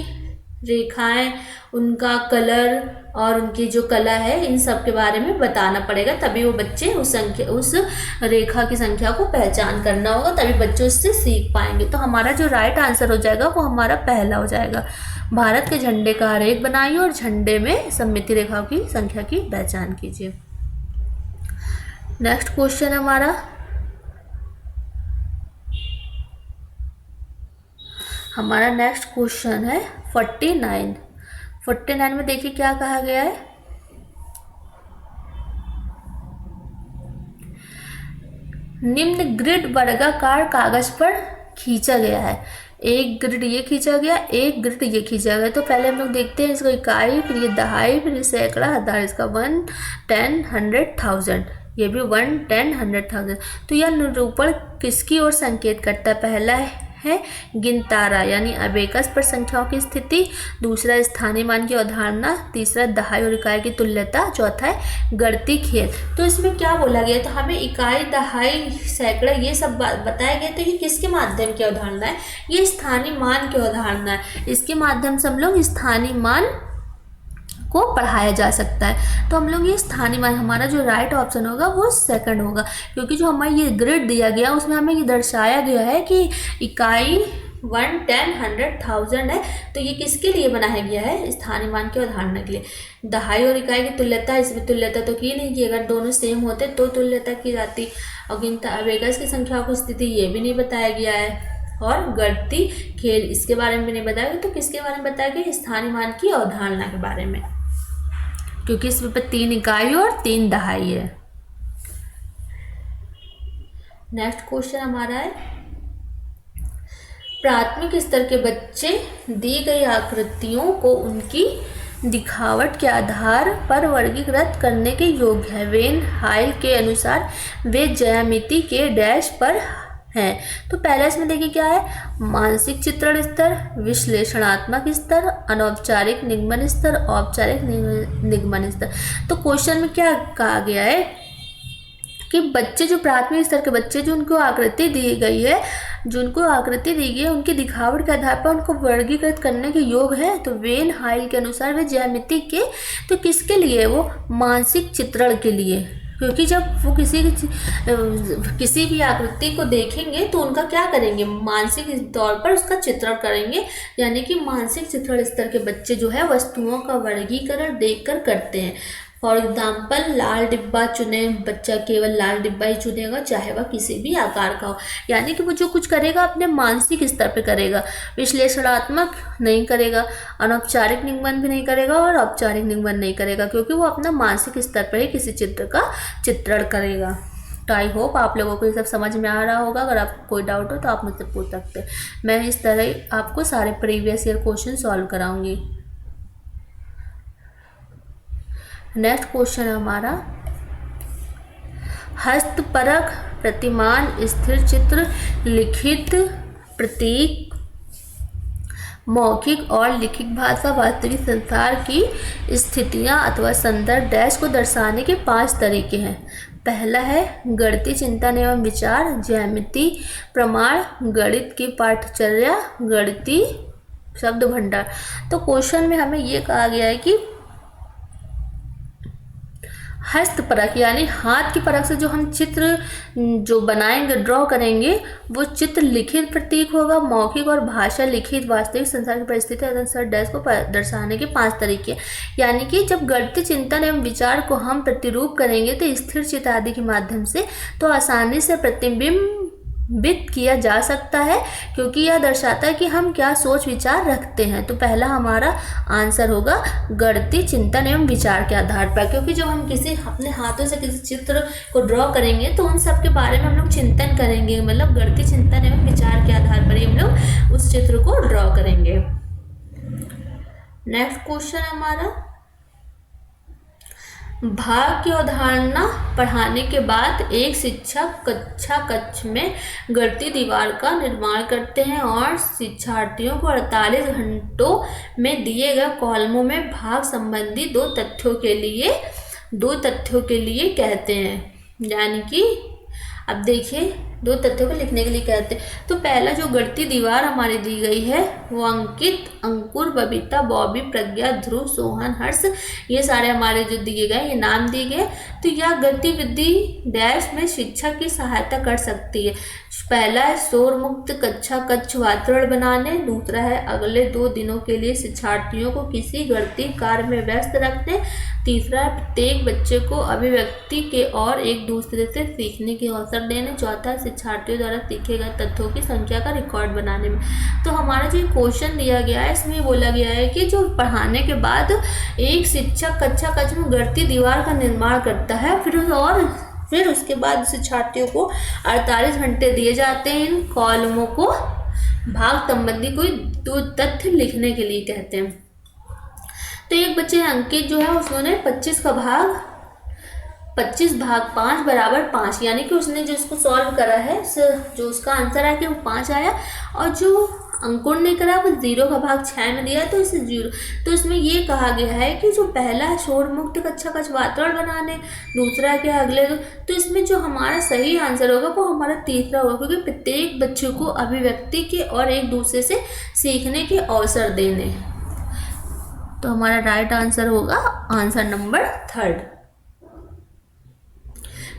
रेखाएं, उनका कलर और उनकी जो कला है, इन सब के बारे में बताना पड़ेगा, तभी वो बच्चे उस रेखा की संख्या को पहचान करना होगा, तभी बच्चे उससे सीख पाएंगे। तो हमारा जो राइट आंसर हो जाएगा वो हमारा पहला हो जाएगा। भारत के झंडे का आरेख बनाइए और झंडे में सममिति रेखाओं की संख्या की पहचान कीजिए। नेक्स्ट क्वेश्चन हमारा नेक्स्ट क्वेश्चन है 49 में देखिए क्या कहा गया है। निम्न ग्रिड वर्गाकार कागज पर खींचा गया है। एक ग्रिड ये खींचा गया, एक ग्रिड ये खींचा गया। तो पहले हम लोग देखते हैं इसको इकाई, फिर ये दहाई, फिर ये सैकड़ा, हजार, इसका 1, 10, 100, 1000, ये भी 1, 10, 100, 1000। तो यह निरूपण किसकी ओर संकेत करता है? पहला है गिनतारा यानी अबेकस पर संख्याओं की स्थिति, दूसरा स्थानीय मान की अवधारणा, तीसरा दहाई और इकाई की तुल्यता, चौथा है गणितीय खेल। तो इसमें क्या बोला गया? तो हमें इकाई, दहाई, सैकड़ा ये सब बताया गया। तो ये किसके माध्यम की अवधारणा है? ये स्थानीय मान की अवधारणा है। इसके माध्यम से हम लोग स्थानीय मान को पढ़ाया जा सकता है। तो हम लोग ये स्थानीय मान, हमारा जो राइट ऑप्शन होगा वो सेकंड होगा, क्योंकि जो हमें ये ग्रिड दिया गया उसमें हमें ये दर्शाया गया है कि इकाई 1, 10, 100, 1000 है। तो ये किसके लिए बनाया गया है? स्थानीय मान की अवधारणा के लिए। दहाई और इकाई की तुल्यता, इसमें तुल्यता तो की नहीं की, अगर दोनों सेम होते तो तुल्यता की जाती। और गिनता अबेकस की संख्याओं की स्थिति ये भी नहीं बताया गया है। और गणितीय खेल इसके बारे में भी नहीं बताया गया। तो किसके बारे में बताया गया? स्थानीय मान की अवधारणा के बारे में, क्योंकि इसमें 3 इकाई और 3 दहाई है। नेक्स्ट क्वेश्चन हमारा है, प्राथमिक स्तर के बच्चे दी गई आकृतियों को उनकी दिखावट के आधार पर वर्गीकृत करने के योग्य है। वेन हाइल के अनुसार वे ज्यामिति के डैश पर हैं। तो पहला इसमें देखिए क्या है? मानसिक चित्रण स्तर, विश्लेषणात्मक स्तर, अनौपचारिक निगमन स्तर, औपचारिक निगमन स्तर। तो क्वेश्चन में क्या कहा गया है कि बच्चे जो प्राथमिक स्तर के बच्चे जो उनको आकृति दी गई है, उनकी दिखावट के आधार पर उनको वर्गीकृत करने के योग्य है। तो वेन हाइल के अनुसार वे ज्यामिति के, तो किसके लिए? वो मानसिक चित्रण के लिए, क्योंकि जब वो किसी भी आकृति को देखेंगे तो उनका क्या करेंगे? मानसिक तौर पर उसका चित्रण करेंगे। यानी कि मानसिक चित्रण स्तर के बच्चे जो है वस्तुओं का वर्गीकरण देखकर करते हैं। फॉर एग्जाम्पल, लाल डिब्बा चुने, बच्चा केवल लाल डिब्बा ही चुनेगा, चाहे वह किसी भी आकार का हो। यानी कि वो जो कुछ करेगा अपने मानसिक स्तर पे करेगा, विश्लेषणात्मक नहीं करेगा, अनौपचारिक निगमन भी नहीं करेगा और औपचारिक निगमन नहीं करेगा, क्योंकि वो अपना मानसिक स्तर पर ही किसी चित्र का चित्रण करेगा। तो आई होप आप लोगों को ये सब समझ में आ रहा होगा। अगर आपको कोई डाउट हो तो आप मुझसे पूछ सकते हैं। मैं इस तरह आपको सारे प्रीवियस ईयर क्वेश्चन सॉल्व कराऊंगी। नेक्स्ट क्वेश्चन है हमारा, हस्तपरक प्रतिमान स्थिर चित्र, लिखित प्रतीक, मौखिक और लिखित भाषा वास्तविक संसार की स्थितियां अथवा संदर्भ डैश को दर्शाने के 5 तरीके हैं। पहला है गणितीय चिंतन एवं विचार, ज्यामिति प्रमाण, गणित की पाठचर्या, गणितीय शब्द भंडार। तो क्वेश्चन में हमें ये कहा गया है कि हस्तपरक यानी हाथ की परख से जो हम चित्र जो बनाएंगे, ड्रॉ करेंगे, वो चित्र लिखित प्रतीक होगा, मौखिक और भाषा लिखित वास्तविक संसार की परिस्थिति अनुसार डैश को दर्शाने के 5 तरीके। यानी कि जब गणितीय चिंतन एवं विचार को हम प्रतिरूप करेंगे तो स्थिर चित्र आदि के माध्यम से तो आसानी से प्रतिबिंबित किया जा सकता है, क्योंकि यह दर्शाता है कि हम क्या सोच विचार रखते हैं। तो पहला हमारा आंसर होगा गणितीय चिंतन एवं विचार के आधार पर, क्योंकि जब हम किसी अपने हाथों से किसी चित्र को ड्रॉ करेंगे तो उन सब के बारे में हम लोग चिंतन करेंगे, मतलब गणितीय चिंतन एवं विचार के आधार पर ही हम लोग उस चित्र को ड्रॉ करेंगे। नेक्स्ट क्वेश्चन है हमारा, भाग की अवधारणा पढ़ाने के बाद एक शिक्षक कक्षा कक्ष में गणितीय दीवार का निर्माण करते हैं और शिक्षार्थियों को 48 घंटों में दिए गए कॉलमों में भाग संबंधी 2 तथ्यों के लिए कहते हैं। यानी कि अब देखिए दो तथ्यों को लिखने के लिए कहते हैं। तो पहला जो गढ़ती दीवार हमारी दी गई है वो अंकित, अंकुर, बबीता, बॉबी, प्रज्ञा, ध्रुव, सोहन, हर्ष, ये सारे हमारे जो दिए गए ये नाम दिए गए। तो यह गतिविधि डैश में शिक्षा की सहायता कर सकती है। पहला है शोर मुक्त कक्षा कक्ष वातावरण बनाने, दूसरा है अगले 2 दिनों के लिए शिक्षार्थियों को किसी गढ़ती कार्य में व्यस्त रखने, तीसरा है प्रत्येक बच्चे को अभिव्यक्ति के और एक दूसरे से सीखने के अवसर देने, चौथा है शिक्षार्थियों द्वारा सीखे गए तथ्यों की संख्या का रिकॉर्ड बनाने में। तो हमारा जो क्वेश्चन दिया गया है इसमें बोला गया है कि जो पढ़ाने के बाद एक शिक्षक कक्षा कक्ष में गढ़ती दीवार का निर्माण करता है, फिर उसके बाद शिक्षार्थियों को 48 घंटे दिए जाते हैं इन कॉलमों को भाग संबंधी कोई 2 तथ्य लिखने के लिए कहते हैं। तो एक बच्चे अंकित जो है उसने 25 का भाग 25 भाग 5 बराबर 5, यानी कि उसने जो इसको सॉल्व करा है जो उसका आंसर है कि वो 5 आया, और जो अंकुर ने करा वो 0 का भाग 6 में दिया है तो इसे 0। तो इसमें ये कहा गया है कि जो पहला है शोर मुक्त कक्षा कक्ष वातावरण बनाने, दूसरा है क्या अगले तो इसमें जो हमारा सही आंसर होगा वो हमारा तीसरा होगा, क्योंकि प्रत्येक बच्चे को अभिव्यक्ति के और एक दूसरे से सीखने के अवसर देने। तो हमारा राइट आंसर होगा आंसर नंबर 3,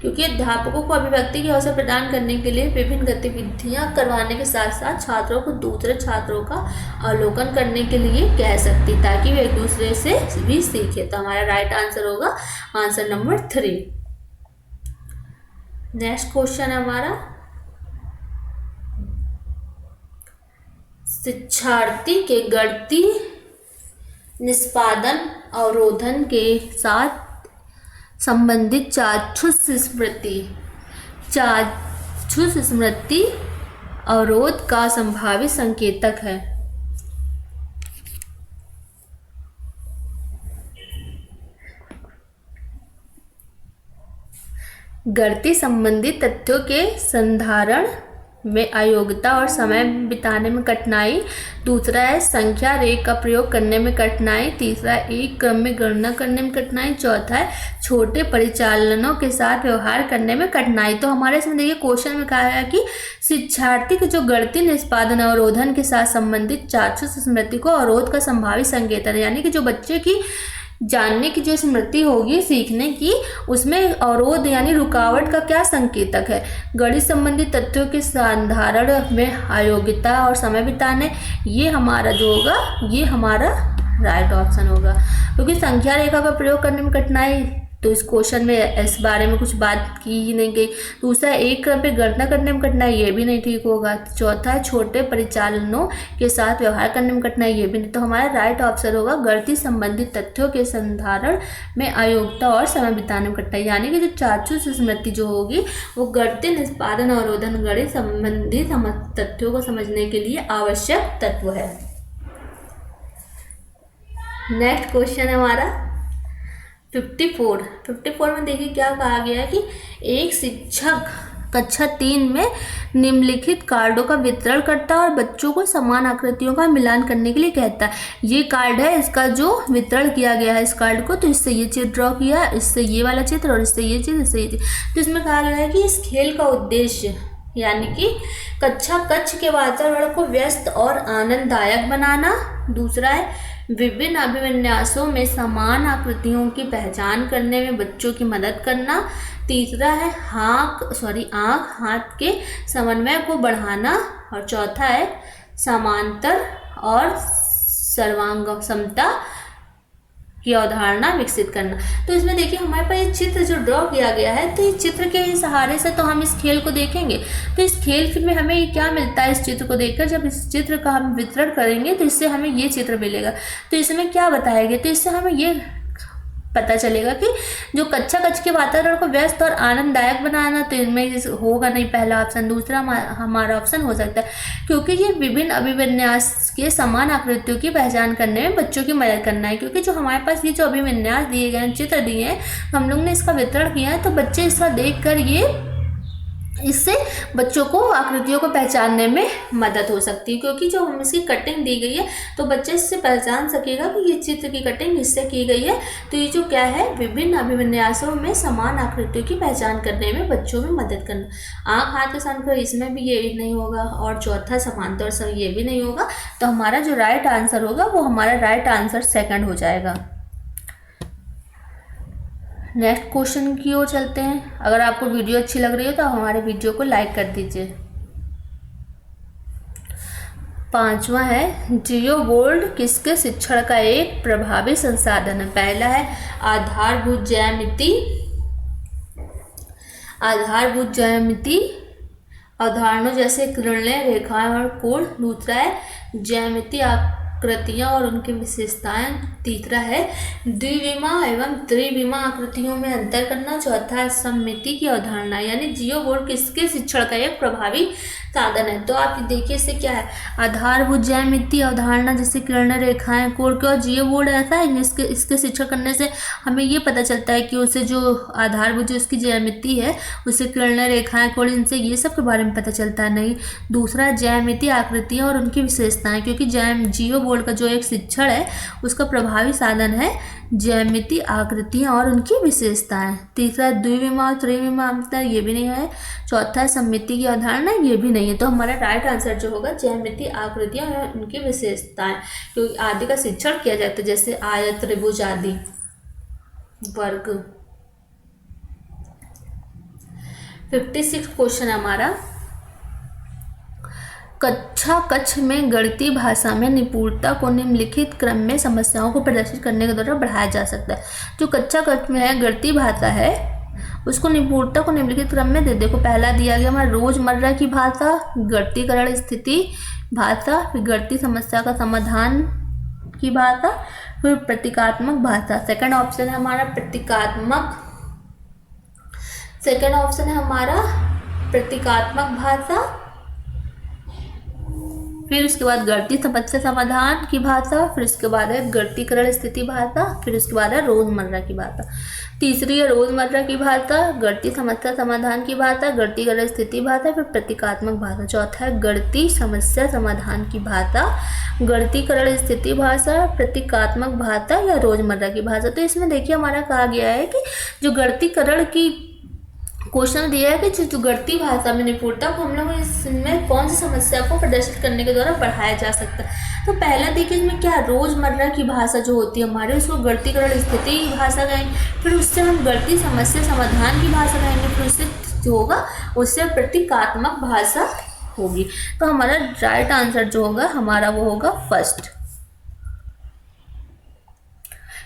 क्योंकि अध्यापकों को अभिव्यक्ति के अवसर प्रदान करने के लिए विभिन्न गतिविधियां करवाने के साथ साथ छात्रों को दूसरे छात्रों का अवलोकन करने के लिए कह सकती, ताकि वे एक दूसरे से भी सीखे। तो हमारा राइट आंसर होगा आंसर नंबर 3। नेक्स्ट क्वेश्चन है हमारा, शिक्षार्थी के गढ़ती निष्पादन अवरोधन के साथ संबंधित चाक्षुष स्मृति अवरोध का संभावित संकेतक है। गढ़ती संबंधित तथ्यों के संधारण में अयोग्यता और समय बिताने में कठिनाई, दूसरा है संख्या रेख का प्रयोग करने में कठिनाई, तीसरा एक क्रम में गणना करने में कठिनाई, चौथा है छोटे परिचालनों के साथ व्यवहार करने में कठिनाई। तो हमारे इसमें देखिए क्वेश्चन में कहा है कि शिक्षार्थी के जो गढ़ती निष्पादन अवरोधन के साथ संबंधित चाक्षुष स्मृति को अवरोध का संभावित संकेतक है, यानी कि जो बच्चे की जानने की जो स्मृति होगी सीखने की, उसमें अवरोध यानी रुकावट का क्या संकेतक है। गणित संबंधी तथ्यों के संधारण में अयोग्यता और समय बिताने, ये हमारा जो होगा ये हमारा राइट ऑप्शन होगा, क्योंकि संख्या रेखा का प्रयोग करने में कठिनाई, तो इस क्वेश्चन में इस बारे में कुछ बात की ही नहीं गई। दूसरा एक क्रम पे गणना करने में कठिनाई, ये भी नहीं ठीक होगा। चौथा है छोटे परिचालनों के साथ व्यवहार करने में कठिनाई, ये भी नहीं। तो हमारा राइट ऑप्शन होगा गढ़ती संबंधित तथ्यों के संधारण में अयोग्यता और समय बिताने में कठिनाई, यानी कि जो चाक्षुष स्मृति जो होगी वो गढ़ती निष्पादन अवरोधन गणित संबंधित तथ्यों को समझने के लिए आवश्यक तत्व है। नेक्स्ट क्वेश्चन है हमारा 54 में देखिए क्या कहा गया है कि एक शिक्षक कक्षा 3 में निम्नलिखित कार्डों का वितरण करता है और बच्चों को समान आकृतियों का मिलान करने के लिए कहता है। ये कार्ड है, इसका जो वितरण किया गया है इस कार्ड को, तो इससे ये चित्र ड्रॉ किया, इससे ये वाला चित्र और इससे ये चित्र, इससे ये चित्र। तो इसमें कहा गया है कि इस खेल का उद्देश्य यानी कि कक्षा कक्ष के वातावरण को व्यस्त और आनंददायक बनाना, दूसरा है विभिन्न अभिविन्यासों में समान आकृतियों की पहचान करने में बच्चों की मदद करना, तीसरा है आँख हाथ के समन्वय को बढ़ाना, और चौथा है समांतर और सर्वांग समता की अवधारणा विकसित करना। तो इसमें देखिए हमारे पास ये चित्र जो ड्रॉ किया गया है, तो इस चित्र के सहारे से तो हम इस खेल को देखेंगे, तो इस खेल में हमें ये क्या मिलता है इस चित्र को देखकर, जब इस चित्र का हम वितरण करेंगे तो इससे हमें ये चित्र मिलेगा। तो इसमें क्या बताया गया, तो इससे हमें ये पता चलेगा कि जो कक्षा कक्ष के वातावरण को व्यस्त और आनंददायक बनाना, तो इनमें होगा नहीं पहला ऑप्शन, दूसरा हमारा ऑप्शन हो सकता है क्योंकि ये विभिन्न अभिविन्यास के समान आकृतियों की पहचान करने में बच्चों की मदद करना है। क्योंकि जो हमारे पास ये जो अभिविन्यास दिए गए हैं, चित्र दिए हैं, हम लोग ने इसका वितरण किया है, तो बच्चे इसका देख कर ये इससे बच्चों को आकृतियों को पहचानने में मदद हो सकती है, क्योंकि जो हम इसकी कटिंग दी गई है तो बच्चे इससे पहचान सकेगा कि ये चित्र की कटिंग इससे की गई है। तो ये जो क्या है, विभिन्न अभिविन्यासों में समान आकृतियों की पहचान करने में बच्चों में मदद करना। आँख हाथ के समान, इसमें भी ये नहीं होगा, और चौथा समांतर से ये भी नहीं होगा। तो हमारा जो राइट आंसर होगा वो हमारा राइट आंसर सेकंड हो जाएगा। नेक्स्ट क्वेश्चन की ओर चलते हैं। अगर आपको वीडियो अच्छी लग रही हो तो हमारे वीडियो को लाइक कर दीजिए। 5वां है, जियो बोर्ड किसके शिक्षण का एक प्रभावी संसाधन है? पहला है आधारभूत ज्यामिति अवधारणाओं जैसे किरणें, रेखाएं और कोण। दूसरा है ज्यामिति आकृतियां और उनकी विशेषताएं। तीसरा है द्विविमा एवं त्रिविमा आकृतियों में अंतर करना। चौथा है सममिति की अवधारणा, यानी जियो बोर्ड किसके शिक्षण का एक प्रभावी साधन है? तो आप देखिए इससे क्या है, आधारभूत ज्यामिति अवधारणा जैसे किरणें, रेखाएं, कोण का जियो बोर्ड ऐसा है इसके शिक्षण करने से हमें ये पता चलता है कि उसे जो आधारभूत जो उसकी ज्यामिति है, उसे किरणें, रेखाएं, कोण, इनसे ये सब के बारे में पता चलता है नहीं। दूसरा ज्यामिति आकृतियां और उनकी विशेषताएं, क्योंकि जियो बोर्ड का जो एक शिक्षण है उसका प्रभावी साधन है ज्यामिति आकृतियां और उनकी विशेषताएं। तीसरा द्विविमा और त्रिविमा अंतर, ये भी नहीं है। चौथा है सममिति की अवधारणा, ये भी नहीं है। तो हमारा राइट आंसर जो होगा ज्यामिति आकृतियां और उनकी विशेषताएं, क्योंकि आदि का शिक्षण किया जाता है जैसे आयत, त्रिभुज आदि, वर्ग। 56 क्वेश्चन हमारा, कक्ष में गणितीय भाषा में निपुणता को निम्नलिखित क्रम में समस्याओं को प्रदर्शित करने के द्वारा बढ़ाया जा सकता है। जो कक्ष में है गणितीय भाषा है, उसको निपुणता को निम्नलिखित क्रम में देखो पहला दिया गया हमारा रोजमर्रा की भाषा, गणितीकरण स्थिति भाषा, फिर गणितीय समस्या का समाधान की भाषा, फिर प्रतीकात्मक भाषा। सेकंड ऑप्शन है हमारा प्रतीकात्मक भाषा, फिर उसके बाद गणितीय समस्या समाधान की भाषा, फिर उसके बाद है गणितीकरण स्थिति भाषा, फिर उसके बाद है रोजमर्रा की भाषा। तीसरी है रोजमर्रा की भाषा, गणितीय समस्या समाधान की भाषा, गणितीकरण स्थिति भाषा, फिर प्रतीकात्मक भाषा। चौथा है गणितीय समस्या समाधान की भाषा, गणितीकरण स्थिति भाषा, प्रतीकात्मक भाषा या रोजमर्रा की भाषा। तो इसमें देखिए हमारा कहा गया है कि जो गणितीकरण की क्वेश्चन दिया है कि जो गणितीय भाषा में निपुणता को हम लोग इसमें कौन सी समस्या को प्रदर्शित करने के द्वारा बढ़ाया जा सकता है। तो पहला देखिए इसमें क्या, रोजमर्रा की भाषा जो होती है हमारे, उसको गणितीकरण स्थिति भाषा कहेंगे, फिर उससे हम गणितीय समस्या समाधान की भाषा कहेंगे, फिर उससे जो होगा उससे प्रतीकात्मक भाषा होगी। तो हमारा राइट आंसर जो होगा हमारा वो होगा फर्स्ट,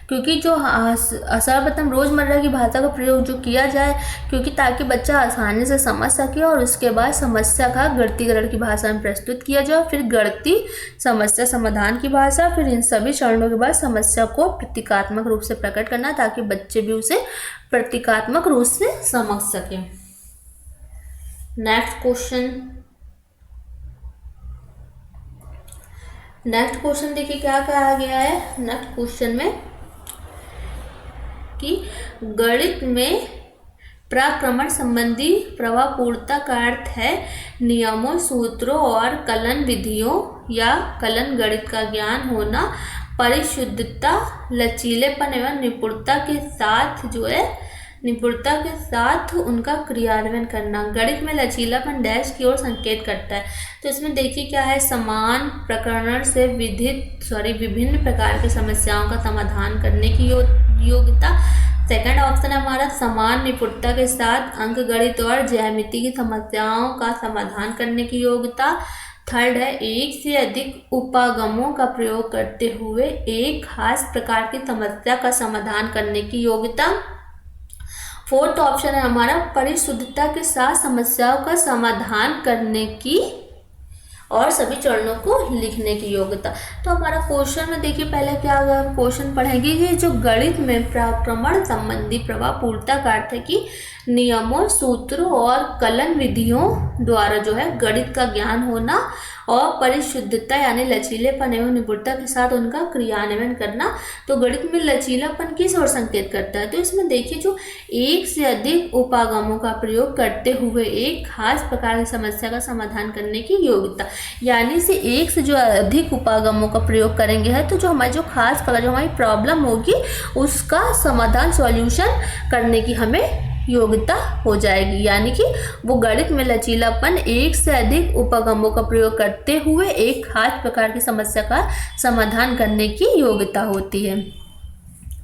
क्योंकि जो सर्वप्रथम रोजमर्रा की भाषा का प्रयोग जो किया जाए, क्योंकि ताकि बच्चा आसानी से समझ सके और उसके बाद समस्या का गणितीकरण की भाषा में प्रस्तुत किया जाए, फिर गणितीय समस्या समाधान की भाषा, फिर इन सभी चरणों के बाद समस्या को प्रतीकात्मक रूप से प्रकट करना ताकि बच्चे भी उसे प्रतीकात्मक रूप से समझ सके। नेक्स्ट क्वेश्चन देखिए क्या कहा गया है नेक्स्ट क्वेश्चन में कि गणित में प्रक्रमण संबंधी प्रभावपूर्णता का अर्थ है नियमों, सूत्रों और कलन विधियों या कलन गणित का ज्ञान होना, परिशुद्धता, लचीलेपन एवं निपुणता के साथ उनका क्रियान्वयन करना। गणित में लचीलापन डैश की ओर संकेत करता है। तो इसमें देखिए क्या है, समान प्रकरण से विभिन्न प्रकार की समस्याओं का समाधान करने की योग्यता। सेकंड ऑप्शन है हमारा समान निपुणता के साथ अंकगणित और ज्यामिति की समस्याओं का समाधान करने की योग्यता। थर्ड है एक से अधिक उपागमों का प्रयोग करते हुए एक खास प्रकार की समस्या का समाधान करने की योग्यता। फोर्थ ऑप्शन है हमारा परिशुद्धता के साथ समस्याओं का समाधान करने की और सभी चरणों को लिखने की योग्यता। तो हमारा क्वेश्चन में देखिए पहले क्या क्वेश्चन पढ़ेंगे कि जो गणित में प्रक्रमण संबंधी प्रभावपूर्णता का अर्थ है कि नियमों, सूत्रों और कलन विधियों द्वारा जो है गणित का ज्ञान होना और परिशुद्धता यानी लचीलेपन एवं निपुणता के साथ उनका क्रियान्वयन करना। तो गणित में लचीलापन किस ओर संकेत करता है? तो इसमें देखिए जो एक से अधिक उपागमों का प्रयोग करते हुए एक खास प्रकार की समस्या का समाधान करने की योग्यता, यानी से एक से जो अधिक उपागमों का प्रयोग करेंगे है तो जो हमारी जो खास प्रकार जो हमारी प्रॉब्लम होगी उसका समाधान सॉल्यूशन करने की हमें योग्यता हो जाएगी। यानी कि वो गणित में लचीलापन एक से अधिक उपागमों का प्रयोग करते हुए एक खास प्रकार की समस्या का समाधान करने की योग्यता होती है।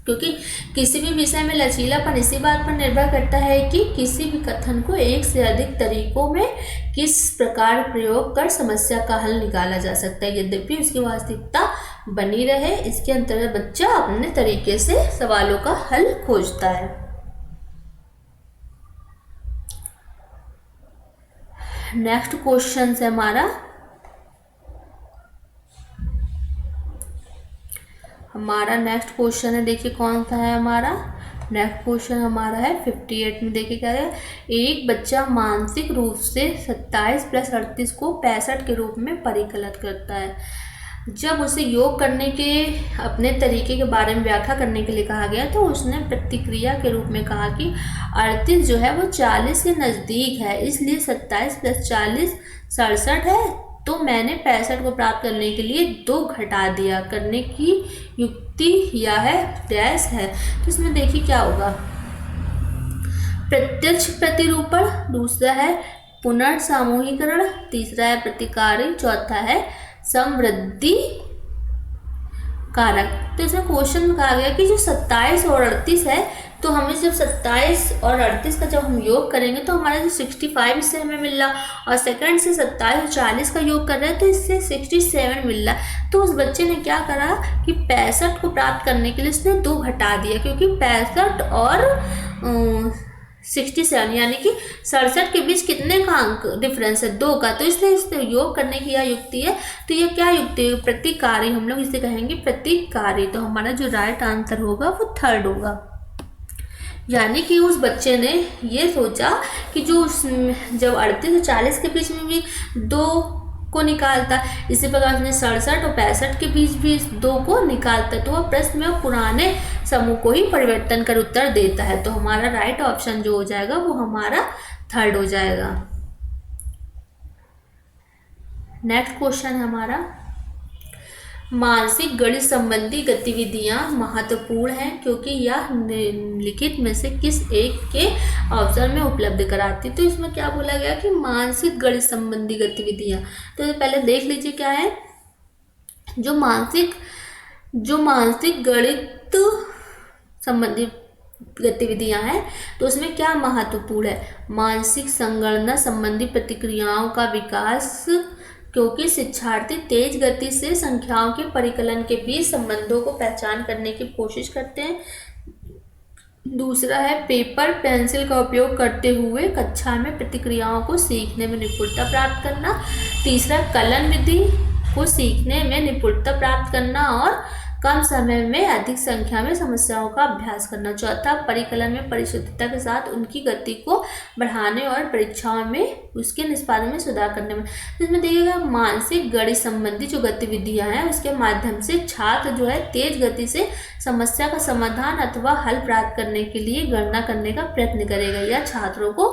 क्योंकि किसी भी विषय में लचीलापन इसी बात पर निर्भर करता है कि किसी भी कथन को एक से अधिक तरीकों में किस प्रकार प्रयोग कर समस्या का हल निकाला जा सकता है, यद्यपि उसकी वास्तविकता बनी रहे। इसके अंतर्गत बच्चा अपने तरीके से सवालों का हल खोजता है। नेक्स्ट क्वेश्चन है हमारा नेक्स्ट क्वेश्चन है, देखिए कौन सा है हमारा नेक्स्ट क्वेश्चन हमारा है 58 में। देखिए क्या है, एक बच्चा मानसिक रूप से 27 + 38 को 65 के रूप में परिकलित करता है। जब उसे योग करने के अपने तरीके के बारे में व्याख्या करने के लिए कहा गया तो उसने प्रतिक्रिया के रूप में कहा कि 38 जो है वो 40 के नज़दीक है, इसलिए 27 + 40 67 है, तो मैंने 65 को प्राप्त करने के लिए 2 घटा दिया। करने की युक्ति यह है डैश है। तो इसमें देखिए क्या होगा, प्रत्यक्ष प्रतिरूपण, दूसरा है पुनर्सामूहिकरण, तीसरा है प्रतिकारी, चौथा है समवृद्धि कारक। तो इसमें क्वेश्चन में कहा गया कि जो 27 और 38 है तो हमें जब 27 और 38 का जब हम योग करेंगे तो हमारा जो 65 इससे हमें मिल रहा, और सेकंड से 27 और 40 का योग कर रहे हैं तो इससे 67 मिल रहा। तो उस बच्चे ने क्या करा कि 65 को प्राप्त करने के लिए उसने 2 घटा दिया, क्योंकि 65 और 67 यानी कि 67 के बीच कितने का अंक डिफरेंस है, 2 का। तो इसलिए इससे योग करने की यह युक्ति है। तो ये क्या युक्ति है? प्रतिकारी, हम लोग इसे कहेंगे प्रतिकारी। तो हमारा जो राइट आंसर होगा वो 3rd होगा। यानी कि उस बच्चे ने ये सोचा कि जो जब 38 और 40 के बीच में भी 2 को निकालता, इसी प्रकार उसने 67 और 65 के बीच भी 2 को निकालता, तो वह प्रश्न में पुराने समूह को ही परिवर्तन कर उत्तर देता है। तो हमारा राइट ऑप्शन जो हो जाएगा वो हमारा 3rd हो जाएगा। नेक्स्ट क्वेश्चन है हमारा, मानसिक गणित संबंधी गतिविधियां महत्वपूर्ण हैं क्योंकि यह निम्नलिखित में से किस एक के अवसर में उपलब्ध कराती। तो इसमें क्या बोला गया कि मानसिक गणित संबंधी गतिविधियां, तो पहले देख लीजिए क्या है। जो मानसिक गणित संबंधी गतिविधियां हैं तो उसमें क्या महत्वपूर्ण है, मानसिक संगणना संबंधी प्रतिक्रियाओं का विकास, क्योंकि शिक्षार्थी तेज गति से संख्याओं के परिकलन के बीच संबंधों को पहचान करने की कोशिश करते हैं। दूसरा है पेपर पेंसिल का उपयोग करते हुए कक्षा में प्रतिक्रियाओं को सीखने में निपुणता प्राप्त करना। तीसरा कलन विधि को सीखने में निपुणता प्राप्त करना और कम समय में अधिक संख्या में समस्याओं का अभ्यास करना। चौथा परिकलन में परिशुद्धता के साथ उनकी गति को बढ़ाने और परीक्षाओं में उसके निष्पादन में सुधार करने में। इसमें देखिएगा मानसिक गणित संबंधी जो गतिविधियां हैं उसके माध्यम से छात्र जो है तेज गति से समस्या का समाधान अथवा हल प्राप्त करने के लिए गणना करने का प्रयत्न करेगा। यह छात्रों को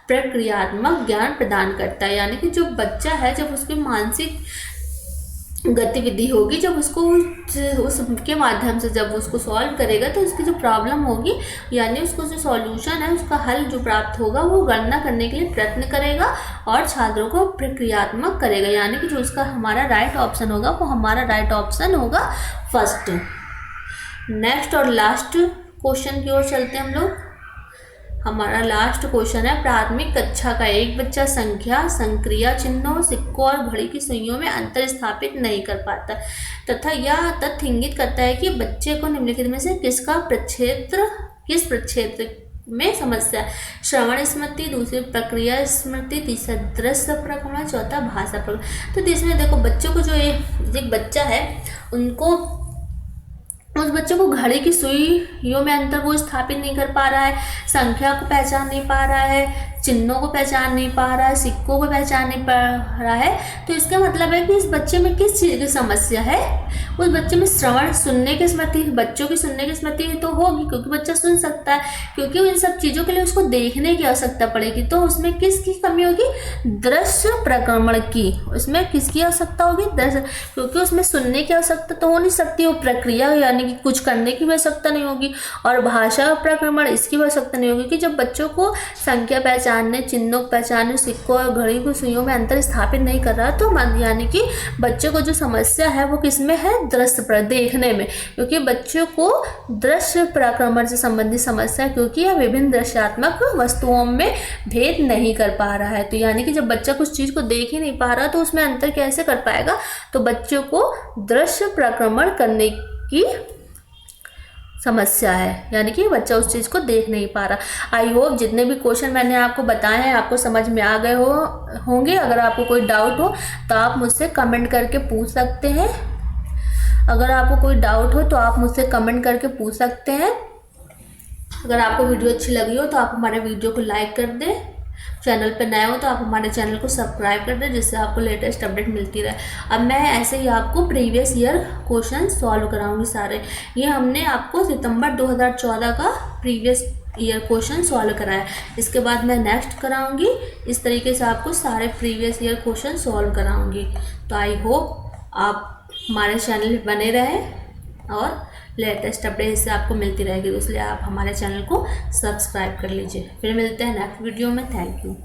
प्रक्रियात्मक ज्ञान प्रदान करता है। यानी कि जो बच्चा है जब उसकी मानसिक गतिविधि होगी, जब उसको उसके माध्यम से जब उसको सॉल्व करेगा तो उसकी जो प्रॉब्लम होगी यानी उसको जो सॉल्यूशन है उसका हल जो प्राप्त होगा वो गणना करने के लिए प्रयत्न करेगा और छात्रों को प्रक्रियात्मक करेगा। यानी कि जो उसका हमारा राइट ऑप्शन होगा वो हमारा राइट ऑप्शन होगा 1st। नेक्स्ट और लास्ट क्वेश्चन की ओर चलते हैं हम लोग। हमारा लास्ट क्वेश्चन है, प्राथमिक कक्षा का एक बच्चा संख्या, संक्रिया चिन्हों, सिक्कों और घड़ी की सुइयों में अंतर स्थापित नहीं कर पाता तथा यह तथ्य इंगित करता है कि बच्चे को निम्नलिखित में से किस प्रक्षेत्र में समस्या है। श्रवण स्मृति, दूसरी प्रक्रिया स्मृति, तीसरा दृश्य प्रक्रमण, चौथा भाषा प्रक्रमण। तो इसमें देखो बच्चों को जो एक बच्चा है उस बच्चे को घड़ी की सुइयों में अंतर वो स्थापित नहीं कर पा रहा है, संख्या को पहचान नहीं पा रहा है, चिन्हों को पहचान नहीं पा रहा है, सिक्कों को पहचान नहीं पा रहा है, तो इसका मतलब है कि इस बच्चे में किस चीज़ की समस्या है। उस बच्चे में श्रवण, सुनने की स्मृति, बच्चों की सुनने की स्मृति तो होगी क्योंकि बच्चा सुन सकता है, क्योंकि इन सब चीज़ों के लिए उसको देखने की आवश्यकता पड़ेगी। तो उसमें किसकी कमी होगी? दृश्य प्रक्रमण की। उसमें किसकी आवश्यकता होगी? दृश्य, क्योंकि उसमें सुनने की आवश्यकता तो हो नहीं सकती, वो प्रक्रिया यानी कि कुछ करने की आवश्यकता नहीं होगी, और भाषा प्रक्रमण इसकी आवश्यकता नहीं होगी कि जब बच्चों को संख्या पहचानने, चिन्हों को पहचानने, सिक्कों और घड़ी की सुइयों में अंतर स्थापित नहीं कर रहा, तो यानी कि बच्चों को जो समस्या है वो किसमें है? दृश्य पर देखने में, क्योंकि बच्चों को दृश्य प्रक्रमण से संबंधित समस्या, क्योंकि यह विभिन्न दृश्यात्मक वस्तुओं में भेद नहीं कर पा रहा है। तो यानी कि जब बच्चा कुछ चीज़ को देख ही नहीं पा रहा तो उसमें अंतर कैसे कर पाएगा? तो बच्चों को दृश्य प्रक्रमण करने की समस्या है, यानी कि बच्चा उस चीज़ को देख नहीं पा रहा। आई होप जितने भी क्वेश्चन मैंने आपको बताए हैं आपको समझ में आ गए होंगे। अगर आपको कोई डाउट हो तो आप मुझसे कमेंट करके पूछ सकते हैं। अगर आपको कोई डाउट हो तो आप मुझसे कमेंट करके पूछ सकते हैं। अगर आपको वीडियो अच्छी लगी हो तो आप हमारे वीडियो को लाइक कर दें। चैनल पर नए हो तो आप हमारे चैनल को सब्सक्राइब कर दें, जिससे आपको लेटेस्ट अपडेट मिलती रहे। अब मैं ऐसे ही आपको प्रीवियस ईयर क्वेश्चन सॉल्व कराऊंगी सारे। ये हमने आपको सितंबर 2014 का प्रीवियस ईयर क्वेश्चन सॉल्व कराया, इसके बाद मैं नेक्स्ट कराऊंगी। इस तरीके से आपको सारे प्रीवियस ईयर क्वेश्चन सॉल्व कराऊंगी। तो आई होप आप हमारे चैनल पर बने रहें और लेटेस्ट अपडेट इससे आपको मिलती रहेगी, तो इसलिए आप हमारे चैनल को सब्सक्राइब कर लीजिए। फिर मिलते हैं नेक्स्ट वीडियो में। Thank you.